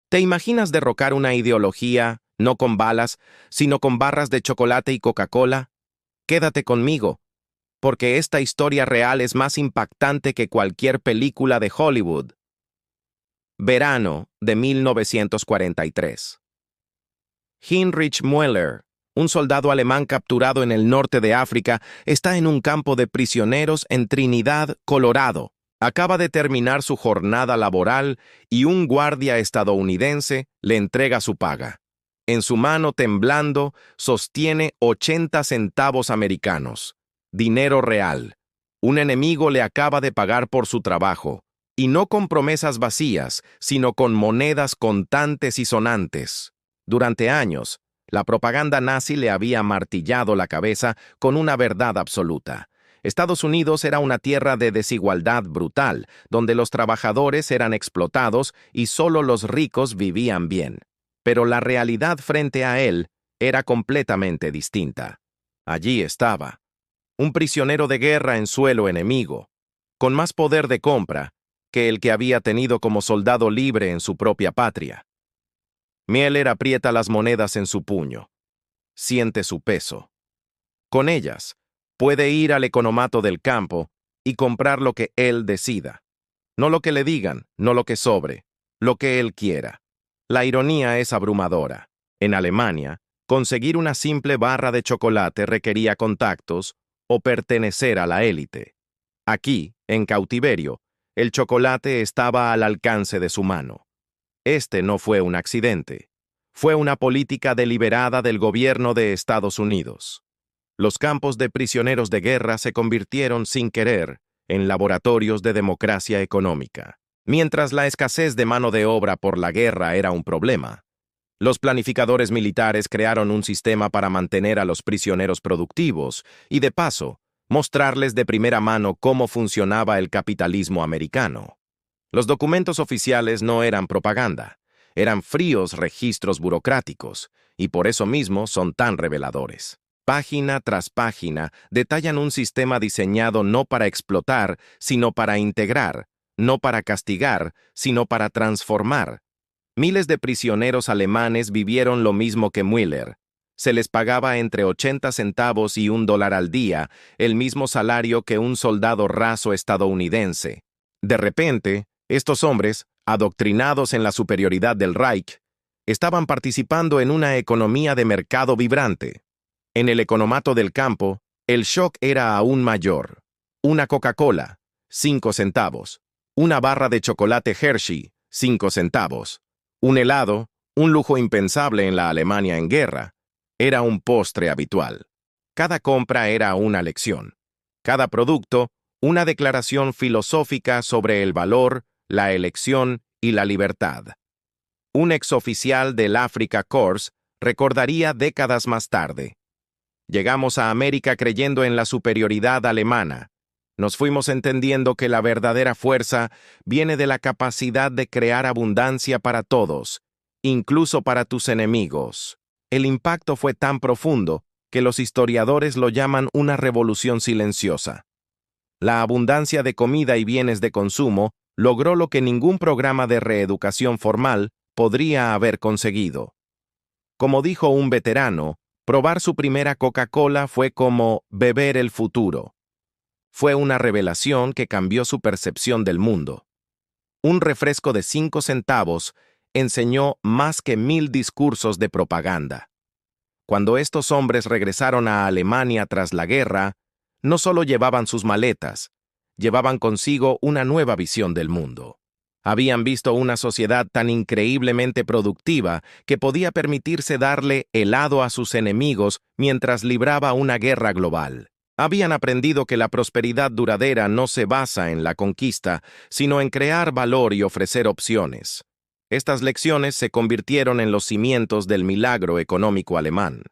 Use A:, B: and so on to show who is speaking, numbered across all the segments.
A: ¿Te imaginas derrocar una ideología, no con balas, sino con barras de chocolate y Coca-Cola? Quédate conmigo, porque esta historia real es más impactante que cualquier película de Hollywood. Verano de 1943. Heinrich Müller, un soldado alemán capturado en el norte de África, está en un campo de prisioneros en Trinidad, Colorado. Acaba de terminar su jornada laboral y un guardia estadounidense le entrega su paga. En su mano temblando sostiene 80 centavos americanos, dinero real. Un enemigo le acaba de pagar por su trabajo, y no con promesas vacías, sino con monedas contantes y sonantes. Durante años, la propaganda nazi le había martillado la cabeza con una verdad absoluta. Estados Unidos era una tierra de desigualdad brutal, donde los trabajadores eran explotados y solo los ricos vivían bien. Pero la realidad frente a él era completamente distinta. Allí estaba, un prisionero de guerra en suelo enemigo, con más poder de compra que el que había tenido como soldado libre en su propia patria. Müller aprieta las monedas en su puño. Siente su peso. Con ellas, puede ir al economato del campo y comprar lo que él decida. No lo que le digan, no lo que sobre, lo que él quiera. La ironía es abrumadora. En Alemania, conseguir una simple barra de chocolate requería contactos o pertenecer a la élite. Aquí, en cautiverio, el chocolate estaba al alcance de su mano. Este no fue un accidente. Fue una política deliberada del gobierno de Estados Unidos. Los campos de prisioneros de guerra se convirtieron sin querer en laboratorios de democracia económica. Mientras la escasez de mano de obra por la guerra era un problema, los planificadores militares crearon un sistema para mantener a los prisioneros productivos y, de paso, mostrarles de primera mano cómo funcionaba el capitalismo americano. Los documentos oficiales no eran propaganda, eran fríos registros burocráticos, y por eso mismo son tan reveladores. Página tras página detallan un sistema diseñado no para explotar, sino para integrar, no para castigar, sino para transformar. Miles de prisioneros alemanes vivieron lo mismo que Müller. Se les pagaba entre 80 centavos y $1 al día, el mismo salario que un soldado raso estadounidense. De repente, estos hombres, adoctrinados en la superioridad del Reich, estaban participando en una economía de mercado vibrante. En el economato del campo, el shock era aún mayor. Una Coca-Cola, 5 centavos. Una barra de chocolate Hershey, 5 centavos. Un helado, un lujo impensable en la Alemania en guerra, era un postre habitual. Cada compra era una lección. Cada producto, una declaración filosófica sobre el valor, la elección y la libertad. Un exoficial del Afrika Korps recordaría décadas más tarde: llegamos a América creyendo en la superioridad alemana. Nos fuimos entendiendo que la verdadera fuerza viene de la capacidad de crear abundancia para todos, incluso para tus enemigos. El impacto fue tan profundo que los historiadores lo llaman una revolución silenciosa. La abundancia de comida y bienes de consumo logró lo que ningún programa de reeducación formal podría haber conseguido. Como dijo un veterano, probar su primera Coca-Cola fue como beber el futuro. Fue una revelación que cambió su percepción del mundo. Un refresco de 5 centavos enseñó más que 1000 discursos de propaganda. Cuando estos hombres regresaron a Alemania tras la guerra, no solo llevaban sus maletas, llevaban consigo una nueva visión del mundo. Habían visto una sociedad tan increíblemente productiva que podía permitirse darle helado a sus enemigos mientras libraba una guerra global. Habían aprendido que la prosperidad duradera no se basa en la conquista, sino en crear valor y ofrecer opciones. Estas lecciones se convirtieron en los cimientos del milagro económico alemán.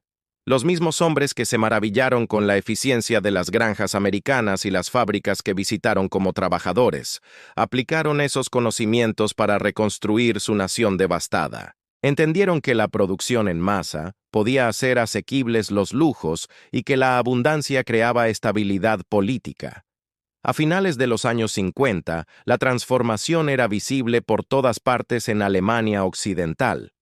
A: Los mismos hombres que se maravillaron con la eficiencia de las granjas americanas y las fábricas que visitaron como trabajadores, aplicaron esos conocimientos para reconstruir su nación devastada. Entendieron que la producción en masa podía hacer asequibles los lujos y que la abundancia creaba estabilidad política. A finales de los años 50, la transformación era visible por todas partes en Alemania Occidental.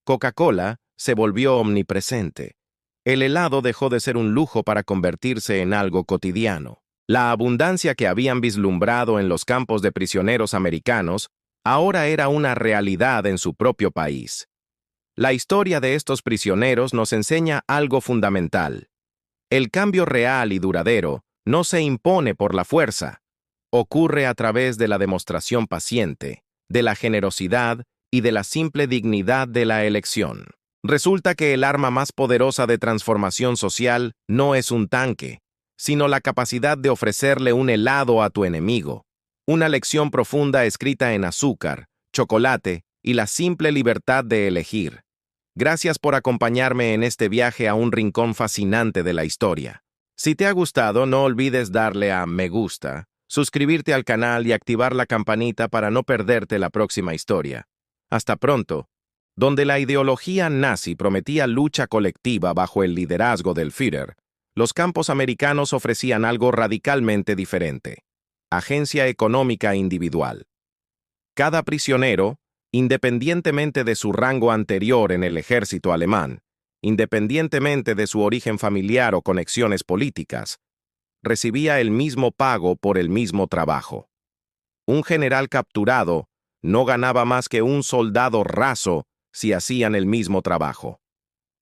A: Coca-Cola se volvió omnipresente. El helado dejó de ser un lujo para convertirse en algo cotidiano. La abundancia que habían vislumbrado en los campos de prisioneros americanos ahora era una realidad en su propio país. La historia de estos prisioneros nos enseña algo fundamental. El cambio real y duradero no se impone por la fuerza. Ocurre a través de la demostración paciente, de la generosidad y de la simple dignidad de la elección. Resulta que el arma más poderosa de transformación social no es un tanque, sino la capacidad de ofrecerle un helado a tu enemigo. Una lección profunda escrita en azúcar, chocolate y la simple libertad de elegir. Gracias por acompañarme en este viaje a un rincón fascinante de la historia. Si te ha gustado, no olvides darle a me gusta, suscribirte al canal y activar la campanita para no perderte la próxima historia. Hasta pronto. Donde la ideología nazi prometía lucha colectiva bajo el liderazgo del Führer, los campos americanos ofrecían algo radicalmente diferente: agencia económica individual. Cada prisionero, independientemente de su rango anterior en el ejército alemán, independientemente de su origen familiar o conexiones políticas, recibía el mismo pago por el mismo trabajo. Un general capturado no ganaba más que un soldado raso si hacían el mismo trabajo.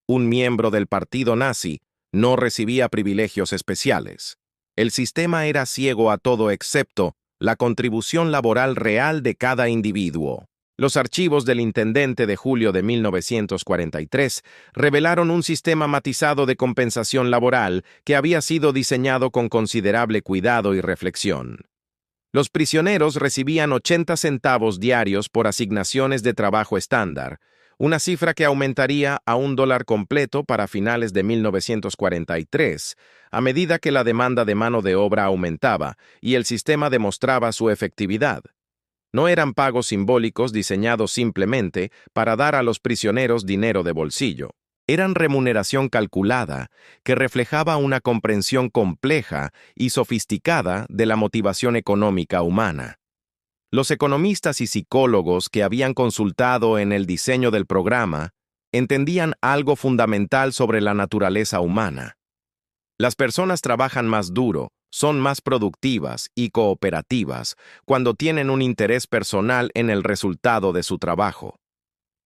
A: Un miembro del partido nazi no recibía privilegios especiales. El sistema era ciego a todo excepto la contribución laboral real de cada individuo. Los archivos del intendente de julio de 1943 revelaron un sistema matizado de compensación laboral que había sido diseñado con considerable cuidado y reflexión. Los prisioneros recibían 80 centavos diarios por asignaciones de trabajo estándar, una cifra que aumentaría a $1 completo para finales de 1943, a medida que la demanda de mano de obra aumentaba y el sistema demostraba su efectividad. No eran pagos simbólicos diseñados simplemente para dar a los prisioneros dinero de bolsillo. Eran remuneración calculada que reflejaba una comprensión compleja y sofisticada de la motivación económica humana. Los economistas y psicólogos que habían consultado en el diseño del programa entendían algo fundamental sobre la naturaleza humana. Las personas trabajan más duro, son más productivas y cooperativas cuando tienen un interés personal en el resultado de su trabajo.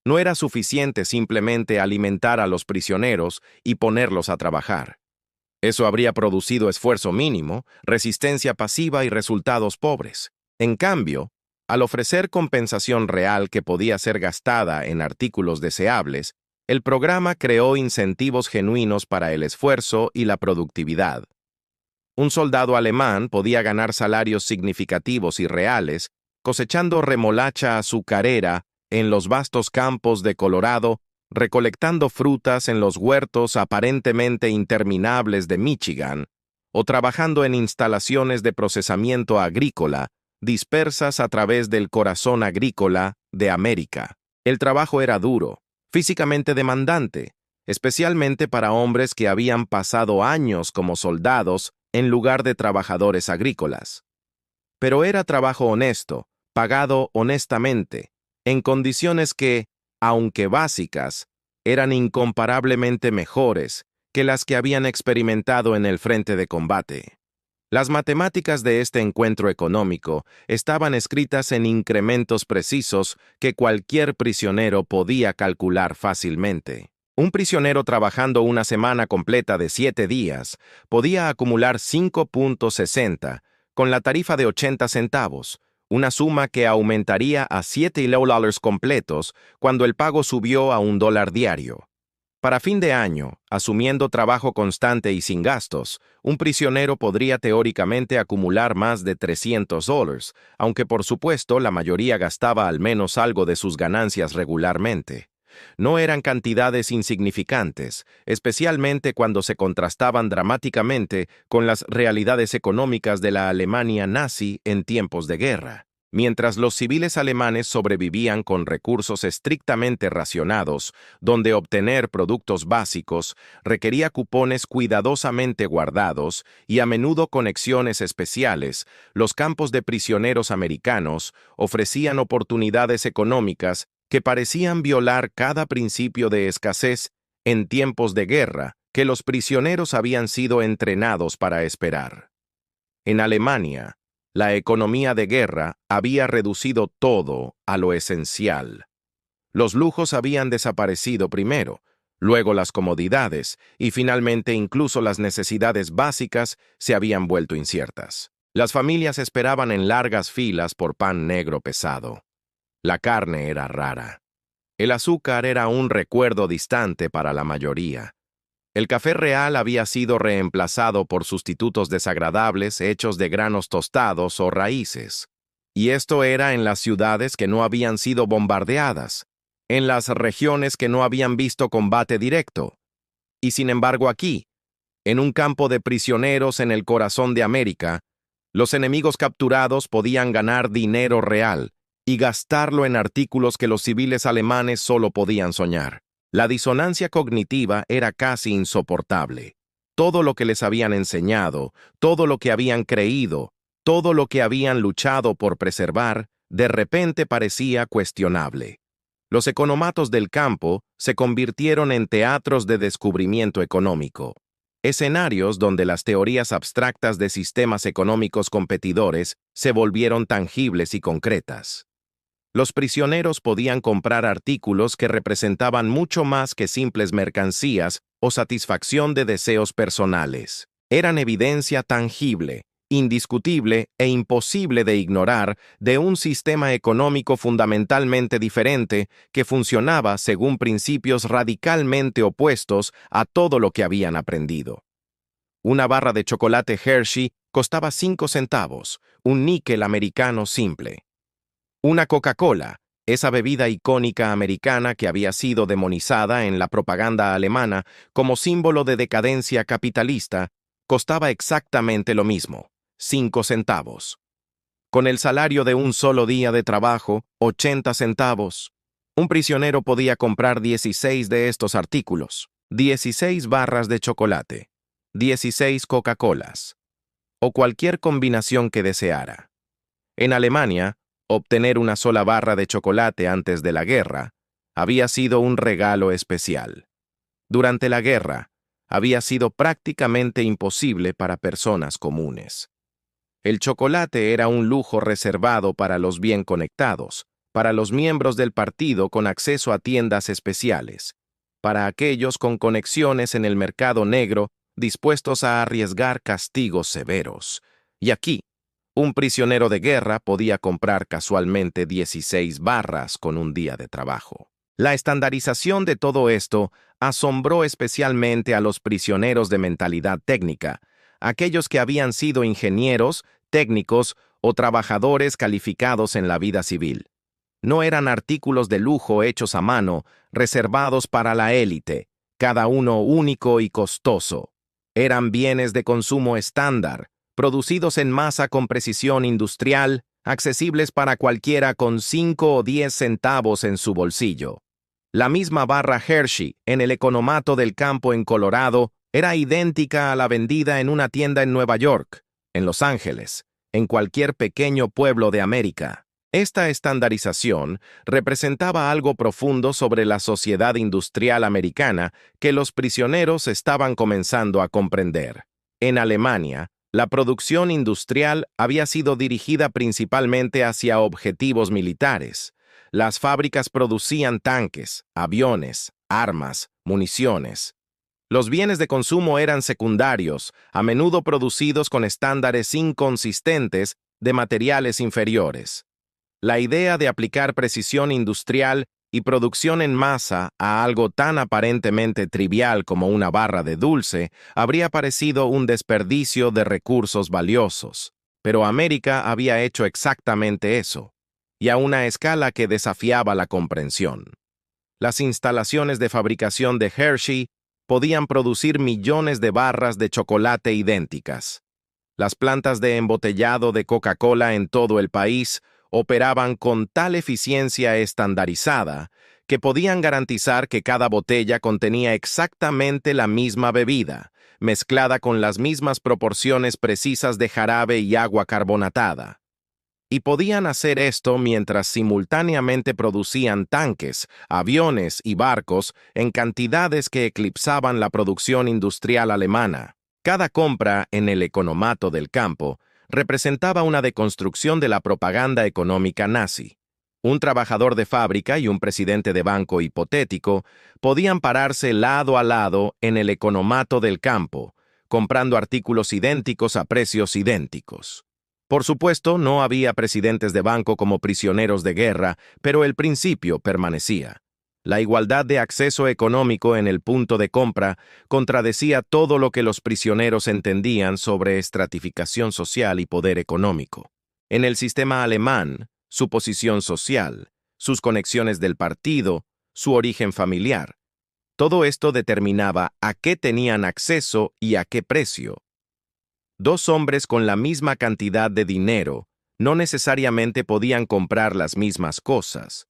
A: No era suficiente simplemente alimentar a los prisioneros y ponerlos a trabajar. Eso habría producido esfuerzo mínimo, resistencia pasiva y resultados pobres. En cambio, al ofrecer compensación real que podía ser gastada en artículos deseables, el programa creó incentivos genuinos para el esfuerzo y la productividad. Un soldado alemán podía ganar salarios significativos y reales, cosechando remolacha azucarera en los vastos campos de Colorado, recolectando frutas en los huertos aparentemente interminables de Michigan, o trabajando en instalaciones de procesamiento agrícola dispersas a través del corazón agrícola de América. El trabajo era duro, físicamente demandante, especialmente para hombres que habían pasado años como soldados en lugar de trabajadores agrícolas. Pero era trabajo honesto, pagado honestamente, en condiciones que, aunque básicas, eran incomparablemente mejores que las que habían experimentado en el frente de combate. Las matemáticas de este encuentro económico estaban escritas en incrementos precisos que cualquier prisionero podía calcular fácilmente. Un prisionero trabajando una semana completa de 7 días podía acumular 5.60 con la tarifa de 80 centavos, una suma que aumentaría a $7 completos cuando el pago subió a $1 diario. Para fin de año, asumiendo trabajo constante y sin gastos, un prisionero podría teóricamente acumular más de $300, aunque por supuesto la mayoría gastaba al menos algo de sus ganancias regularmente. No eran cantidades insignificantes, especialmente cuando se contrastaban dramáticamente con las realidades económicas de la Alemania nazi en tiempos de guerra. Mientras los civiles alemanes sobrevivían con recursos estrictamente racionados, donde obtener productos básicos requería cupones cuidadosamente guardados y a menudo conexiones especiales, los campos de prisioneros americanos ofrecían oportunidades económicas que parecían violar cada principio de escasez en tiempos de guerra que los prisioneros habían sido entrenados para esperar. En Alemania, la economía de guerra había reducido todo a lo esencial. Los lujos habían desaparecido primero, luego las comodidades y finalmente incluso las necesidades básicas se habían vuelto inciertas. Las familias esperaban en largas filas por pan negro pesado. La carne era rara. El azúcar era un recuerdo distante para la mayoría. El café real había sido reemplazado por sustitutos desagradables hechos de granos tostados o raíces. Y esto era en las ciudades que no habían sido bombardeadas, en las regiones que no habían visto combate directo. Y sin embargo aquí, en un campo de prisioneros en el corazón de América, los enemigos capturados podían ganar dinero real y gastarlo en artículos que los civiles alemanes solo podían soñar. La disonancia cognitiva era casi insoportable. Todo lo que les habían enseñado, todo lo que habían creído, todo lo que habían luchado por preservar, de repente parecía cuestionable. Los economatos del campo se convirtieron en teatros de descubrimiento económico, escenarios donde las teorías abstractas de sistemas económicos competidores se volvieron tangibles y concretas. Los prisioneros podían comprar artículos que representaban mucho más que simples mercancías o satisfacción de deseos personales. Eran evidencia tangible, indiscutible e imposible de ignorar de un sistema económico fundamentalmente diferente que funcionaba según principios radicalmente opuestos a todo lo que habían aprendido. Una barra de chocolate Hershey costaba 5 centavos, un níquel americano simple. Una Coca-Cola, esa bebida icónica americana que había sido demonizada en la propaganda alemana como símbolo de decadencia capitalista, costaba exactamente lo mismo, 5 centavos. Con el salario de un solo día de trabajo, 80 centavos, un prisionero podía comprar 16 de estos artículos, 16 barras de chocolate, 16 Coca-Colas, o cualquier combinación que deseara. En Alemania, obtener una sola barra de chocolate antes de la guerra había sido un regalo especial. Durante la guerra, había sido prácticamente imposible para personas comunes. El chocolate era un lujo reservado para los bien conectados, para los miembros del partido con acceso a tiendas especiales, para aquellos con conexiones en el mercado negro dispuestos a arriesgar castigos severos. Y aquí, un prisionero de guerra podía comprar casualmente 16 barras con un día de trabajo. La estandarización de todo esto asombró especialmente a los prisioneros de mentalidad técnica, aquellos que habían sido ingenieros, técnicos o trabajadores calificados en la vida civil. No eran artículos de lujo hechos a mano, reservados para la élite, cada uno único y costoso. Eran bienes de consumo estándar, producidos en masa con precisión industrial, accesibles para cualquiera con 5 o 10 centavos en su bolsillo. La misma barra Hershey en el economato del campo en Colorado era idéntica a la vendida en una tienda en Nueva York, en Los Ángeles, en cualquier pequeño pueblo de América. Esta estandarización representaba algo profundo sobre la sociedad industrial americana que los prisioneros estaban comenzando a comprender. En Alemania, la producción industrial había sido dirigida principalmente hacia objetivos militares. Las fábricas producían tanques, aviones, armas, municiones. Los bienes de consumo eran secundarios, a menudo producidos con estándares inconsistentes de materiales inferiores. La idea de aplicar precisión industrial y producción en masa a algo tan aparentemente trivial como una barra de dulce habría parecido un desperdicio de recursos valiosos. Pero América había hecho exactamente eso, y a una escala que desafiaba la comprensión. Las instalaciones de fabricación de Hershey podían producir millones de barras de chocolate idénticas. Las plantas de embotellado de Coca-Cola en todo el país operaban con tal eficiencia estandarizada que podían garantizar que cada botella contenía exactamente la misma bebida, mezclada con las mismas proporciones precisas de jarabe y agua carbonatada. Y podían hacer esto mientras simultáneamente producían tanques, aviones y barcos en cantidades que eclipsaban la producción industrial alemana. Cada compra en el economato del campo representaba una deconstrucción de la propaganda económica nazi. Un trabajador de fábrica y un presidente de banco hipotético podían pararse lado a lado en el economato del campo, comprando artículos idénticos a precios idénticos. Por supuesto, no había presidentes de banco como prisioneros de guerra, pero el principio permanecía. La igualdad de acceso económico en el punto de compra contradecía todo lo que los prisioneros entendían sobre estratificación social y poder económico. En el sistema alemán, su posición social, sus conexiones del partido, su origen familiar. Todo esto determinaba a qué tenían acceso y a qué precio. Dos hombres con la misma cantidad de dinero no necesariamente podían comprar las mismas cosas.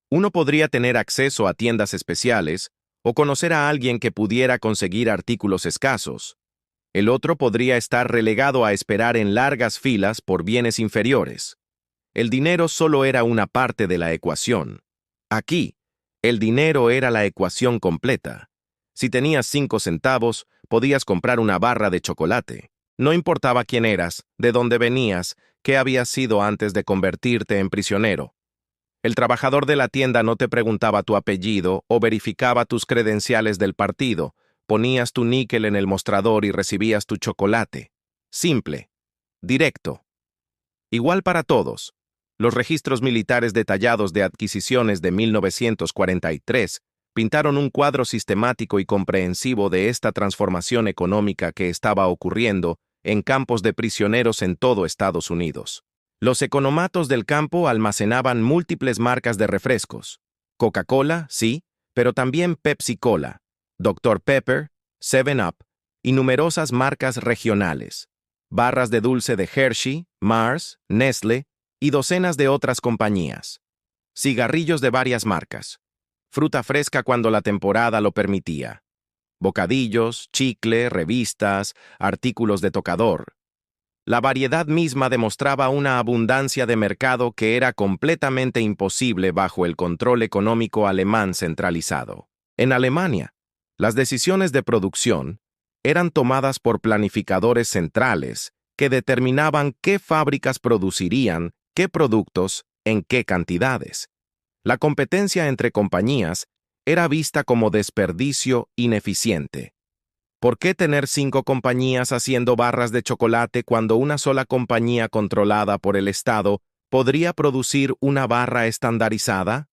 A: Uno podría tener acceso a tiendas especiales o conocer a alguien que pudiera conseguir artículos escasos. El otro podría estar relegado a esperar en largas filas por bienes inferiores. El dinero solo era una parte de la ecuación. Aquí, el dinero era la ecuación completa. Si tenías 5 centavos, podías comprar una barra de chocolate. No importaba quién eras, de dónde venías, qué habías sido antes de convertirte en prisionero. El trabajador de la tienda no te preguntaba tu apellido o verificaba tus credenciales del partido. Ponías tu níquel en el mostrador y recibías tu chocolate. Simple. Directo. Igual para todos. Los registros militares detallados de adquisiciones de 1943 pintaron un cuadro sistemático y comprensivo de esta transformación económica que estaba ocurriendo en campos de prisioneros en todo Estados Unidos. Los economatos del campo almacenaban múltiples marcas de refrescos. Coca-Cola, sí, pero también Pepsi-Cola, Dr. Pepper, 7-Up y numerosas marcas regionales. Barras de dulce de Hershey, Mars, Nestlé y docenas de otras compañías. Cigarrillos de varias marcas. Fruta fresca cuando la temporada lo permitía. Bocadillos, chicle, revistas, artículos de tocador. La variedad misma demostraba una abundancia de mercado que era completamente imposible bajo el control económico alemán centralizado. En Alemania, las decisiones de producción eran tomadas por planificadores centrales que determinaban qué fábricas producirían qué productos en qué cantidades. La competencia entre compañías era vista como desperdicio ineficiente. ¿Por qué tener 5 compañías haciendo barras de chocolate cuando una sola compañía controlada por el Estado podría producir una barra estandarizada?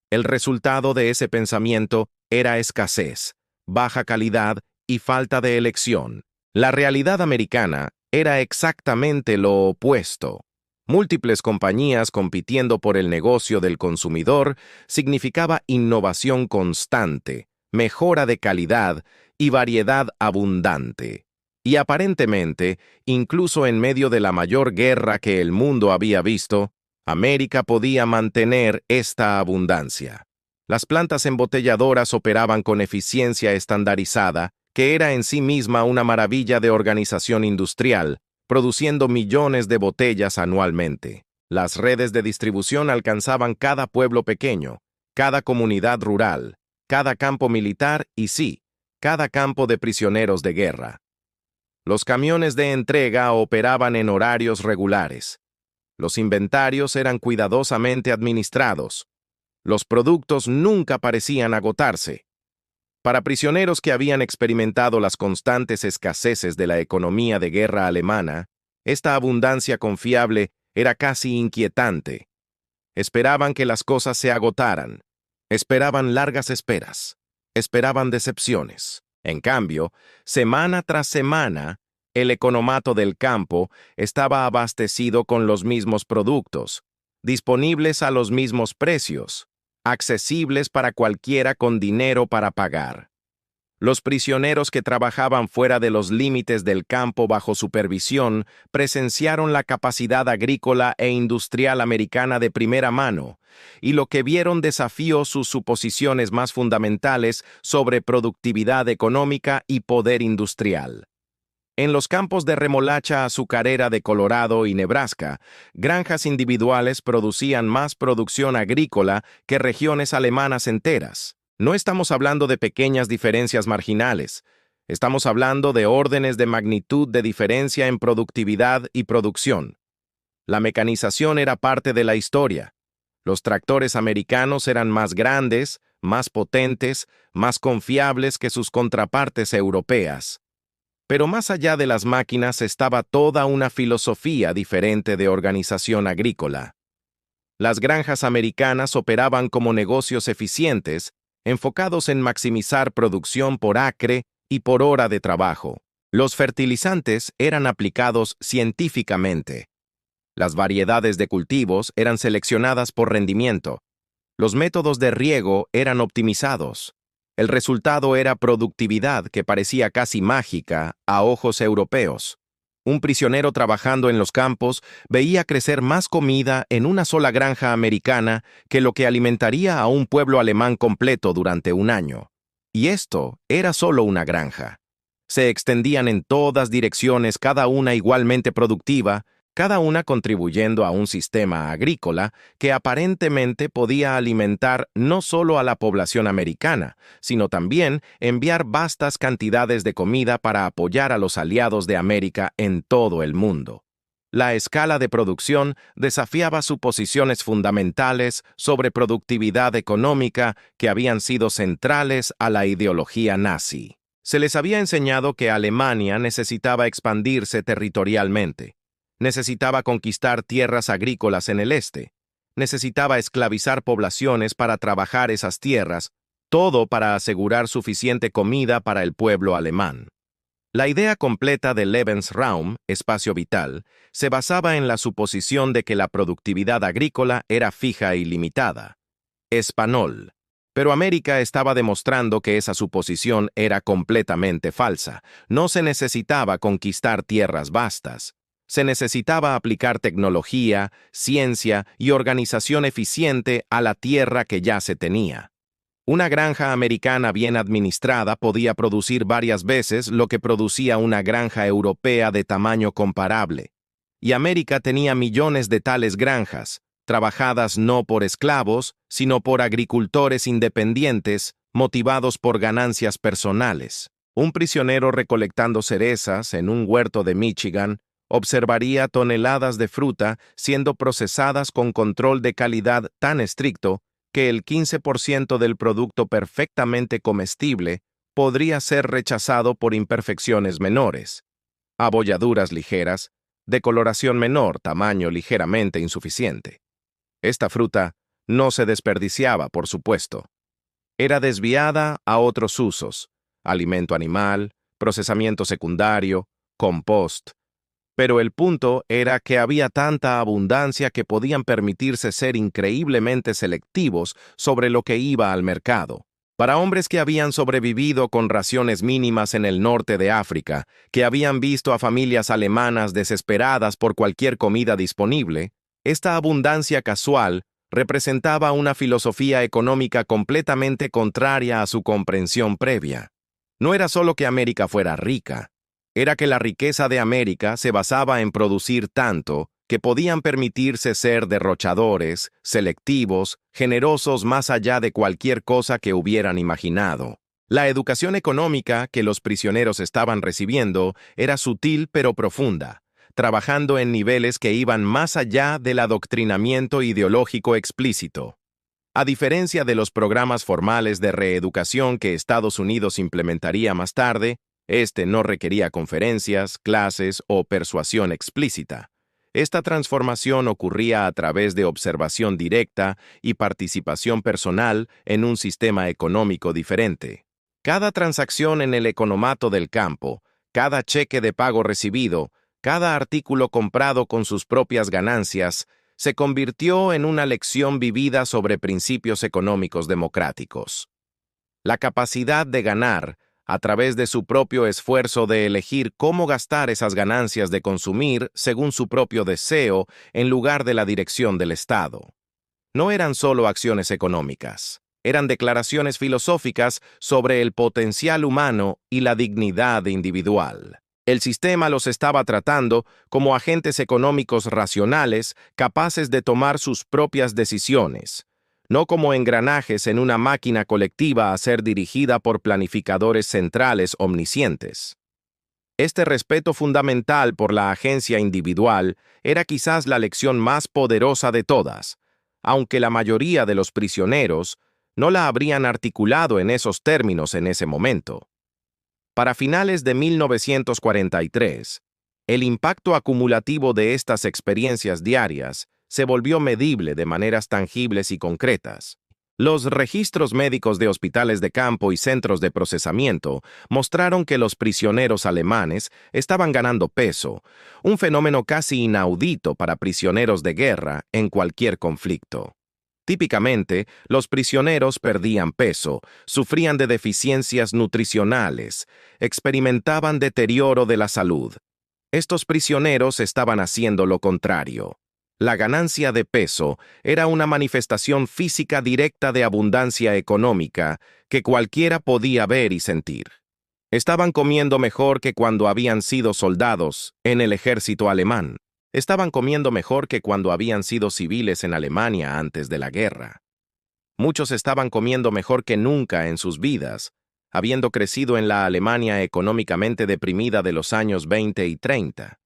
A: El resultado de ese pensamiento era escasez, baja calidad y falta de elección. La realidad americana era exactamente lo opuesto. Múltiples compañías compitiendo por el negocio del consumidor significaba innovación constante, mejora de calidad y variedad abundante. Y aparentemente, incluso en medio de la mayor guerra que el mundo había visto, América podía mantener esta abundancia. Las plantas embotelladoras operaban con eficiencia estandarizada, que era en sí misma una maravilla de organización industrial, produciendo millones de botellas anualmente. Las redes de distribución alcanzaban cada pueblo pequeño, cada comunidad rural, cada campo militar y sí, cada campo de prisioneros de guerra. Los camiones de entrega operaban en horarios regulares. Los inventarios eran cuidadosamente administrados. Los productos nunca parecían agotarse. Para prisioneros que habían experimentado las constantes escaseces de la economía de guerra alemana, esta abundancia confiable era casi inquietante. Esperaban que las cosas se agotaran. Esperaban largas esperas. Esperaban decepciones. En cambio, semana tras semana, el economato del campo estaba abastecido con los mismos productos, disponibles a los mismos precios, accesibles para cualquiera con dinero para pagar. Los prisioneros que trabajaban fuera de los límites del campo bajo supervisión presenciaron la capacidad agrícola e industrial americana de primera mano, y lo que vieron desafió sus suposiciones más fundamentales sobre productividad económica y poder industrial. En los campos de remolacha azucarera de Colorado y Nebraska, granjas individuales producían más producción agrícola que regiones alemanas enteras. No estamos hablando de pequeñas diferencias marginales. Estamos hablando de órdenes de magnitud de diferencia en productividad y producción. La mecanización era parte de la historia. Los tractores americanos eran más grandes, más potentes, más confiables que sus contrapartes europeas. Pero más allá de las máquinas estaba toda una filosofía diferente de organización agrícola. Las granjas americanas operaban como negocios eficientes, enfocados en maximizar producción por acre y por hora de trabajo. Los fertilizantes eran aplicados científicamente. Las variedades de cultivos eran seleccionadas por rendimiento. Los métodos de riego eran optimizados. El resultado era productividad que parecía casi mágica a ojos europeos. Un prisionero trabajando en los campos veía crecer más comida en una sola granja americana que lo que alimentaría a un pueblo alemán completo durante un año. Y esto era solo una granja. Se extendían en todas direcciones, cada una igualmente productiva, cada una contribuyendo a un sistema agrícola que aparentemente podía alimentar no solo a la población americana, sino también enviar vastas cantidades de comida para apoyar a los aliados de América en todo el mundo. La escala de producción desafiaba suposiciones fundamentales sobre productividad económica que habían sido centrales a la ideología nazi. Se les había enseñado que Alemania necesitaba expandirse territorialmente. Necesitaba conquistar tierras agrícolas en el este. Necesitaba esclavizar poblaciones para trabajar esas tierras, todo para asegurar suficiente comida para el pueblo alemán. La idea completa de Lebensraum, espacio vital, se basaba en la suposición de que la productividad agrícola era fija y limitada. Español. Pero América estaba demostrando que esa suposición era completamente falsa. No se necesitaba conquistar tierras vastas. Se necesitaba aplicar tecnología, ciencia y organización eficiente a la tierra que ya se tenía. Una granja americana bien administrada podía producir varias veces lo que producía una granja europea de tamaño comparable. Y América tenía millones de tales granjas, trabajadas no por esclavos, sino por agricultores independientes, motivados por ganancias personales. Un prisionero recolectando cerezas en un huerto de Michigan observaría toneladas de fruta siendo procesadas con control de calidad tan estricto que el 15% del producto perfectamente comestible podría ser rechazado por imperfecciones menores. Abolladuras ligeras, decoloración menor, tamaño ligeramente insuficiente. Esta fruta no se desperdiciaba, por supuesto. Era desviada a otros usos: alimento animal, procesamiento secundario, compost. Pero el punto era que había tanta abundancia que podían permitirse ser increíblemente selectivos sobre lo que iba al mercado. Para hombres que habían sobrevivido con raciones mínimas en el norte de África, que habían visto a familias alemanas desesperadas por cualquier comida disponible, esta abundancia casual representaba una filosofía económica completamente contraria a su comprensión previa. No era solo que América fuera rica, era que la riqueza de América se basaba en producir tanto que podían permitirse ser derrochadores, selectivos, generosos más allá de cualquier cosa que hubieran imaginado. La educación económica que los prisioneros estaban recibiendo era sutil pero profunda, trabajando en niveles que iban más allá del adoctrinamiento ideológico explícito. A diferencia de los programas formales de reeducación que Estados Unidos implementaría más tarde, este no requería conferencias, clases o persuasión explícita. Esta transformación ocurría a través de observación directa y participación personal en un sistema económico diferente. Cada transacción en el economato del campo, cada cheque de pago recibido, cada artículo comprado con sus propias ganancias, se convirtió en una lección vivida sobre principios económicos democráticos. La capacidad de ganar, a través de su propio esfuerzo de elegir cómo gastar esas ganancias de consumir según su propio deseo en lugar de la dirección del Estado. No eran solo acciones económicas, eran declaraciones filosóficas sobre el potencial humano y la dignidad individual. El sistema los estaba tratando como agentes económicos racionales capaces de tomar sus propias decisiones, no como engranajes en una máquina colectiva a ser dirigida por planificadores centrales omniscientes. Este respeto fundamental por la agencia individual era quizás la lección más poderosa de todas, aunque la mayoría de los prisioneros no la habrían articulado en esos términos en ese momento. Para finales de 1943, el impacto acumulativo de estas experiencias diarias se volvió medible de maneras tangibles y concretas. Los registros médicos de hospitales de campo y centros de procesamiento mostraron que los prisioneros alemanes estaban ganando peso, un fenómeno casi inaudito para prisioneros de guerra en cualquier conflicto. Típicamente, los prisioneros perdían peso, sufrían de deficiencias nutricionales, experimentaban deterioro de la salud. Estos prisioneros estaban haciendo lo contrario. La ganancia de peso era una manifestación física directa de abundancia económica que cualquiera podía ver y sentir. Estaban comiendo mejor que cuando habían sido soldados en el ejército alemán. Estaban comiendo mejor que cuando habían sido civiles en Alemania antes de la guerra. Muchos estaban comiendo mejor que nunca en sus vidas, habiendo crecido en la Alemania económicamente deprimida de los años 20 y 30.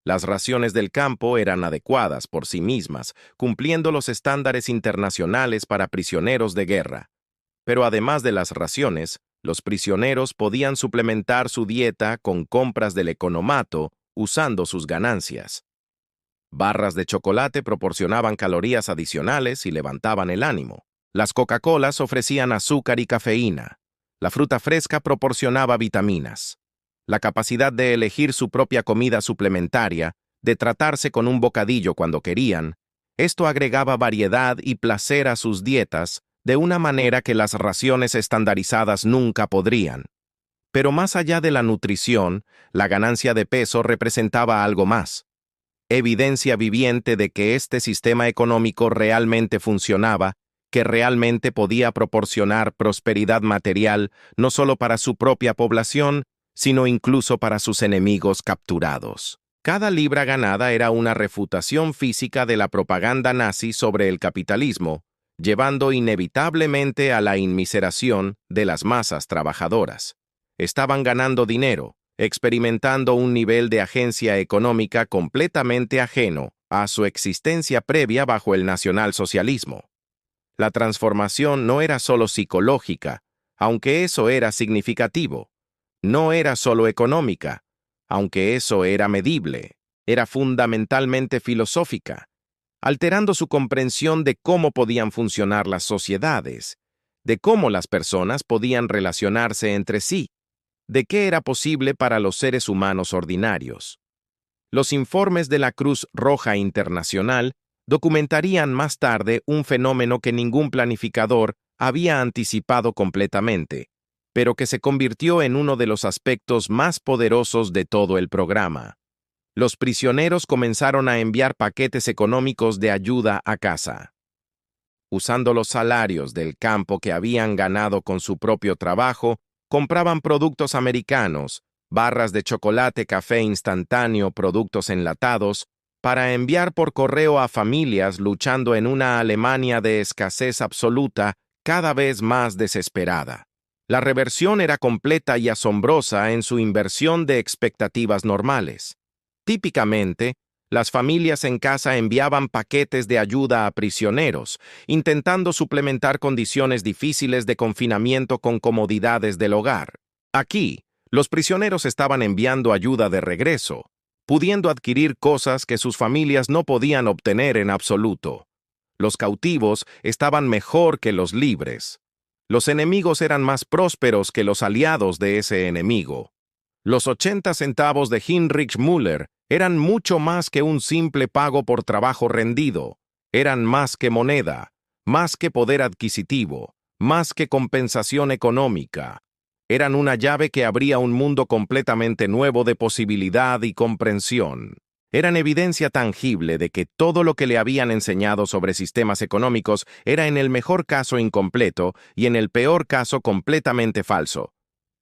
A: Las raciones del campo eran adecuadas por sí mismas, cumpliendo los estándares internacionales para prisioneros de guerra. Pero además de las raciones, los prisioneros podían suplementar su dieta con compras del economato usando sus ganancias. Barras de chocolate proporcionaban calorías adicionales y levantaban el ánimo. Las Coca-Colas ofrecían azúcar y cafeína. La fruta fresca proporcionaba vitaminas. La capacidad de elegir su propia comida suplementaria, de tratarse con un bocadillo cuando querían, esto agregaba variedad y placer a sus dietas de una manera que las raciones estandarizadas nunca podrían. Pero más allá de la nutrición, la ganancia de peso representaba algo más. Evidencia viviente de que este sistema económico realmente funcionaba, que realmente podía proporcionar prosperidad material no solo para su propia población, sino incluso para sus enemigos capturados. Cada libra ganada era una refutación física de la propaganda nazi sobre el capitalismo, llevando inevitablemente a la inmiseración de las masas trabajadoras. Estaban ganando dinero, experimentando un nivel de agencia económica completamente ajeno a su existencia previa bajo el nacionalsocialismo. La transformación no era solo psicológica, aunque eso era significativo. No era solo económica, aunque eso era medible. Era fundamentalmente filosófica, alterando su comprensión de cómo podían funcionar las sociedades, de cómo las personas podían relacionarse entre sí, de qué era posible para los seres humanos ordinarios. Los informes de la Cruz Roja Internacional documentarían más tarde un fenómeno que ningún planificador había anticipado completamente, pero que se convirtió en uno de los aspectos más poderosos de todo el programa. Los prisioneros comenzaron a enviar paquetes económicos de ayuda a casa. Usando los salarios del campo que habían ganado con su propio trabajo, compraban productos americanos, barras de chocolate, café instantáneo, productos enlatados, para enviar por correo a familias luchando en una Alemania de escasez absoluta cada vez más desesperada. La reversión era completa y asombrosa en su inversión de expectativas normales. Típicamente, las familias en casa enviaban paquetes de ayuda a prisioneros, intentando suplementar condiciones difíciles de confinamiento con comodidades del hogar. Aquí, los prisioneros estaban enviando ayuda de regreso, pudiendo adquirir cosas que sus familias no podían obtener en absoluto. Los cautivos estaban mejor que los libres. Los enemigos eran más prósperos que los aliados de ese enemigo. Los 80 centavos de Heinrich Müller eran mucho más que un simple pago por trabajo rendido. Eran más que moneda, más que poder adquisitivo, más que compensación económica. Eran una llave que abría un mundo completamente nuevo de posibilidad y comprensión. Eran evidencia tangible de que todo lo que le habían enseñado sobre sistemas económicos era en el mejor caso incompleto y en el peor caso completamente falso.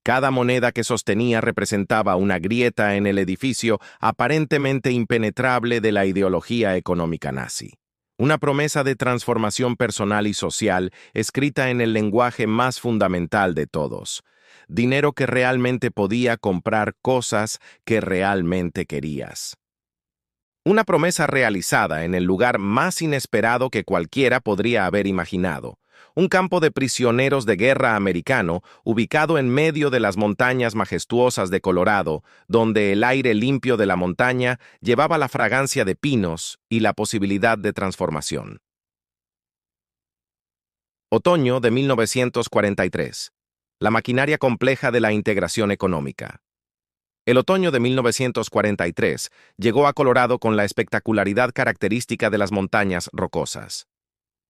A: Cada moneda que sostenía representaba una grieta en el edificio aparentemente impenetrable de la ideología económica nazi. Una promesa de transformación personal y social escrita en el lenguaje más fundamental de todos. Dinero que realmente podía comprar cosas que realmente querías. Una promesa realizada en el lugar más inesperado que cualquiera podría haber imaginado. Un campo de prisioneros de guerra americano ubicado en medio de las montañas majestuosas de Colorado, donde el aire limpio de la montaña llevaba la fragancia de pinos y la posibilidad de transformación. Otoño de 1943. La maquinaria compleja de la integración económica. El otoño de 1943 llegó a Colorado con la espectacularidad característica de las montañas rocosas.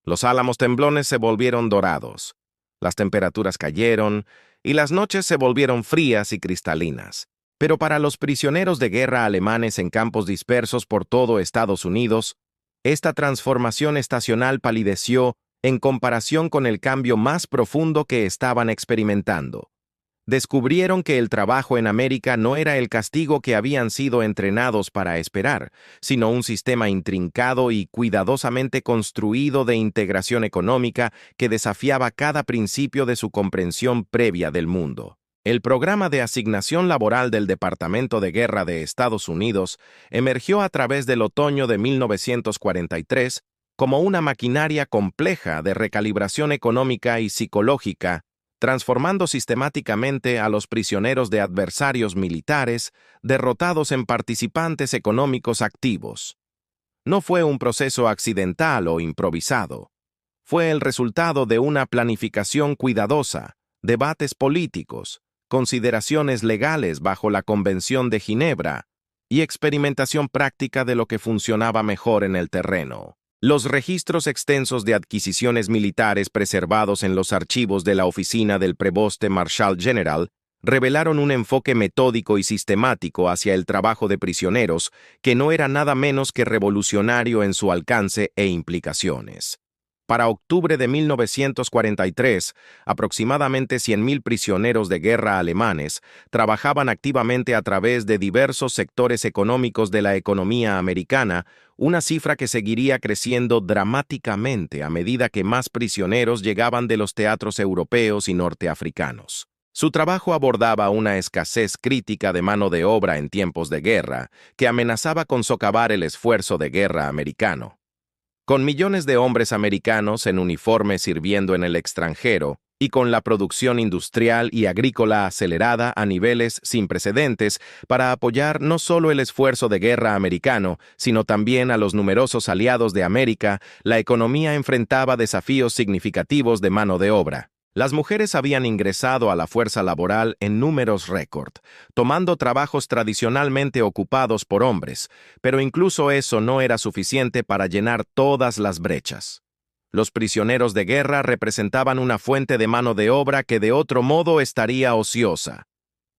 A: Los álamos temblones se volvieron dorados, las temperaturas cayeron y las noches se volvieron frías y cristalinas. Pero para los prisioneros de guerra alemanes en campos dispersos por todo Estados Unidos, esta transformación estacional palideció en comparación con el cambio más profundo que estaban experimentando. Descubrieron que el trabajo en América no era el castigo que habían sido entrenados para esperar, sino un sistema intrincado y cuidadosamente construido de integración económica que desafiaba cada principio de su comprensión previa del mundo. El programa de asignación laboral del Departamento de Guerra de Estados Unidos emergió a través del otoño de 1943 como una maquinaria compleja de recalibración económica y psicológica, transformando sistemáticamente a los prisioneros de adversarios militares, derrotados en participantes económicos activos. No fue un proceso accidental o improvisado. Fue el resultado de una planificación cuidadosa, debates políticos, consideraciones legales bajo la Convención de Ginebra y experimentación práctica de lo que funcionaba mejor en el terreno. Los registros extensos de adquisiciones militares preservados en los archivos de la oficina del Preboste Marshal General revelaron un enfoque metódico y sistemático hacia el trabajo de prisioneros que no era nada menos que revolucionario en su alcance e implicaciones. Para octubre de 1943, aproximadamente 100.000 prisioneros de guerra alemanes trabajaban activamente a través de diversos sectores económicos de la economía americana, una cifra que seguiría creciendo dramáticamente a medida que más prisioneros llegaban de los teatros europeos y norteafricanos. Su trabajo abordaba una escasez crítica de mano de obra en tiempos de guerra, que amenazaba con socavar el esfuerzo de guerra americano. Con millones de hombres americanos en uniforme sirviendo en el extranjero, y con la producción industrial y agrícola acelerada a niveles sin precedentes para apoyar no solo el esfuerzo de guerra americano, sino también a los numerosos aliados de América, la economía enfrentaba desafíos significativos de mano de obra. Las mujeres habían ingresado a la fuerza laboral en números récord, tomando trabajos tradicionalmente ocupados por hombres, pero incluso eso no era suficiente para llenar todas las brechas. Los prisioneros de guerra representaban una fuente de mano de obra que de otro modo estaría ociosa.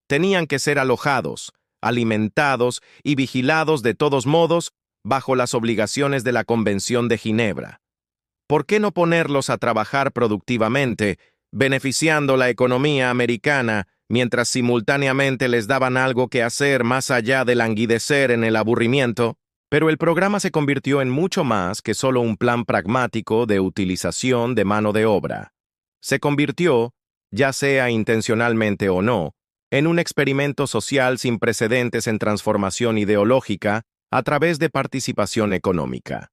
A: Tenían que ser alojados, alimentados y vigilados de todos modos bajo las obligaciones de la Convención de Ginebra. ¿Por qué no ponerlos a trabajar productivamente, beneficiando la economía americana, mientras simultáneamente les daban algo que hacer más allá de languidecer en el aburrimiento? Pero el programa se convirtió en mucho más que solo un plan pragmático de utilización de mano de obra. Se convirtió, ya sea intencionalmente o no, en un experimento social sin precedentes en transformación ideológica a través de participación económica.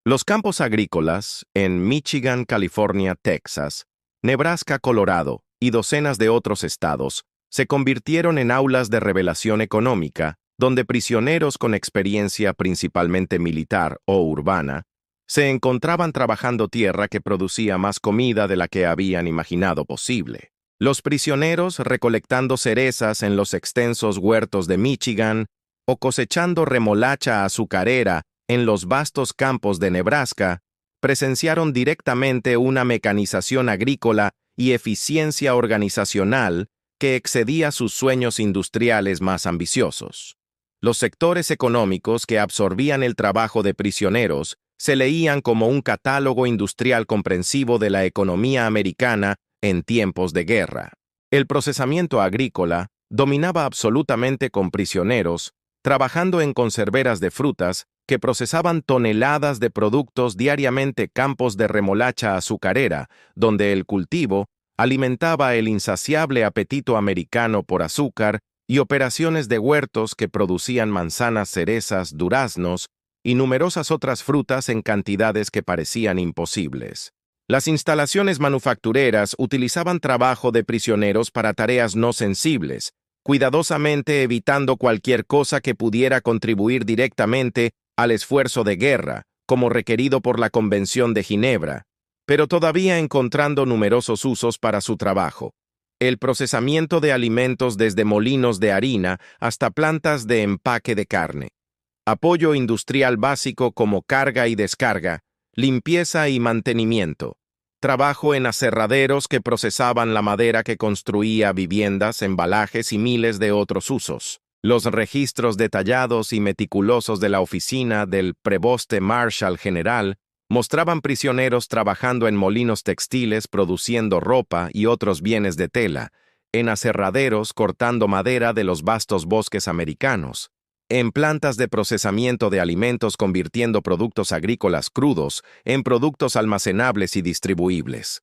A: Los campos agrícolas en Michigan, California, Texas, Nebraska, Colorado y docenas de otros estados se convirtieron en aulas de revelación económica, donde prisioneros con experiencia principalmente militar o urbana se encontraban trabajando tierra que producía más comida de la que habían imaginado posible. Los prisioneros recolectando cerezas en los extensos huertos de Michigan o cosechando remolacha azucarera en los vastos campos de Nebraska, presenciaron directamente una mecanización agrícola y eficiencia organizacional que excedía sus sueños industriales más ambiciosos. Los sectores económicos que absorbían el trabajo de prisioneros se leían como un catálogo industrial comprensivo de la economía americana en tiempos de guerra. El procesamiento agrícola dominaba absolutamente con prisioneros, trabajando en conserveras de frutas que procesaban toneladas de productos diariamente, campos de remolacha azucarera, donde el cultivo alimentaba el insaciable apetito americano por azúcar, y operaciones de huertos que producían manzanas, cerezas, duraznos y numerosas otras frutas en cantidades que parecían imposibles. Las instalaciones manufactureras utilizaban trabajo de prisioneros para tareas no sensibles, cuidadosamente evitando cualquier cosa que pudiera contribuir directamente al esfuerzo de guerra, como requerido por la Convención de Ginebra, pero todavía encontrando numerosos usos para su trabajo. El procesamiento de alimentos desde molinos de harina hasta plantas de empaque de carne. Apoyo industrial básico como carga y descarga, limpieza y mantenimiento. Trabajo en aserraderos que procesaban la madera que construía viviendas, embalajes y miles de otros usos. Los registros detallados y meticulosos de la oficina del preboste Marshal General mostraban prisioneros trabajando en molinos textiles produciendo ropa y otros bienes de tela, en aserraderos cortando madera de los vastos bosques americanos, en plantas de procesamiento de alimentos convirtiendo productos agrícolas crudos en productos almacenables y distribuibles.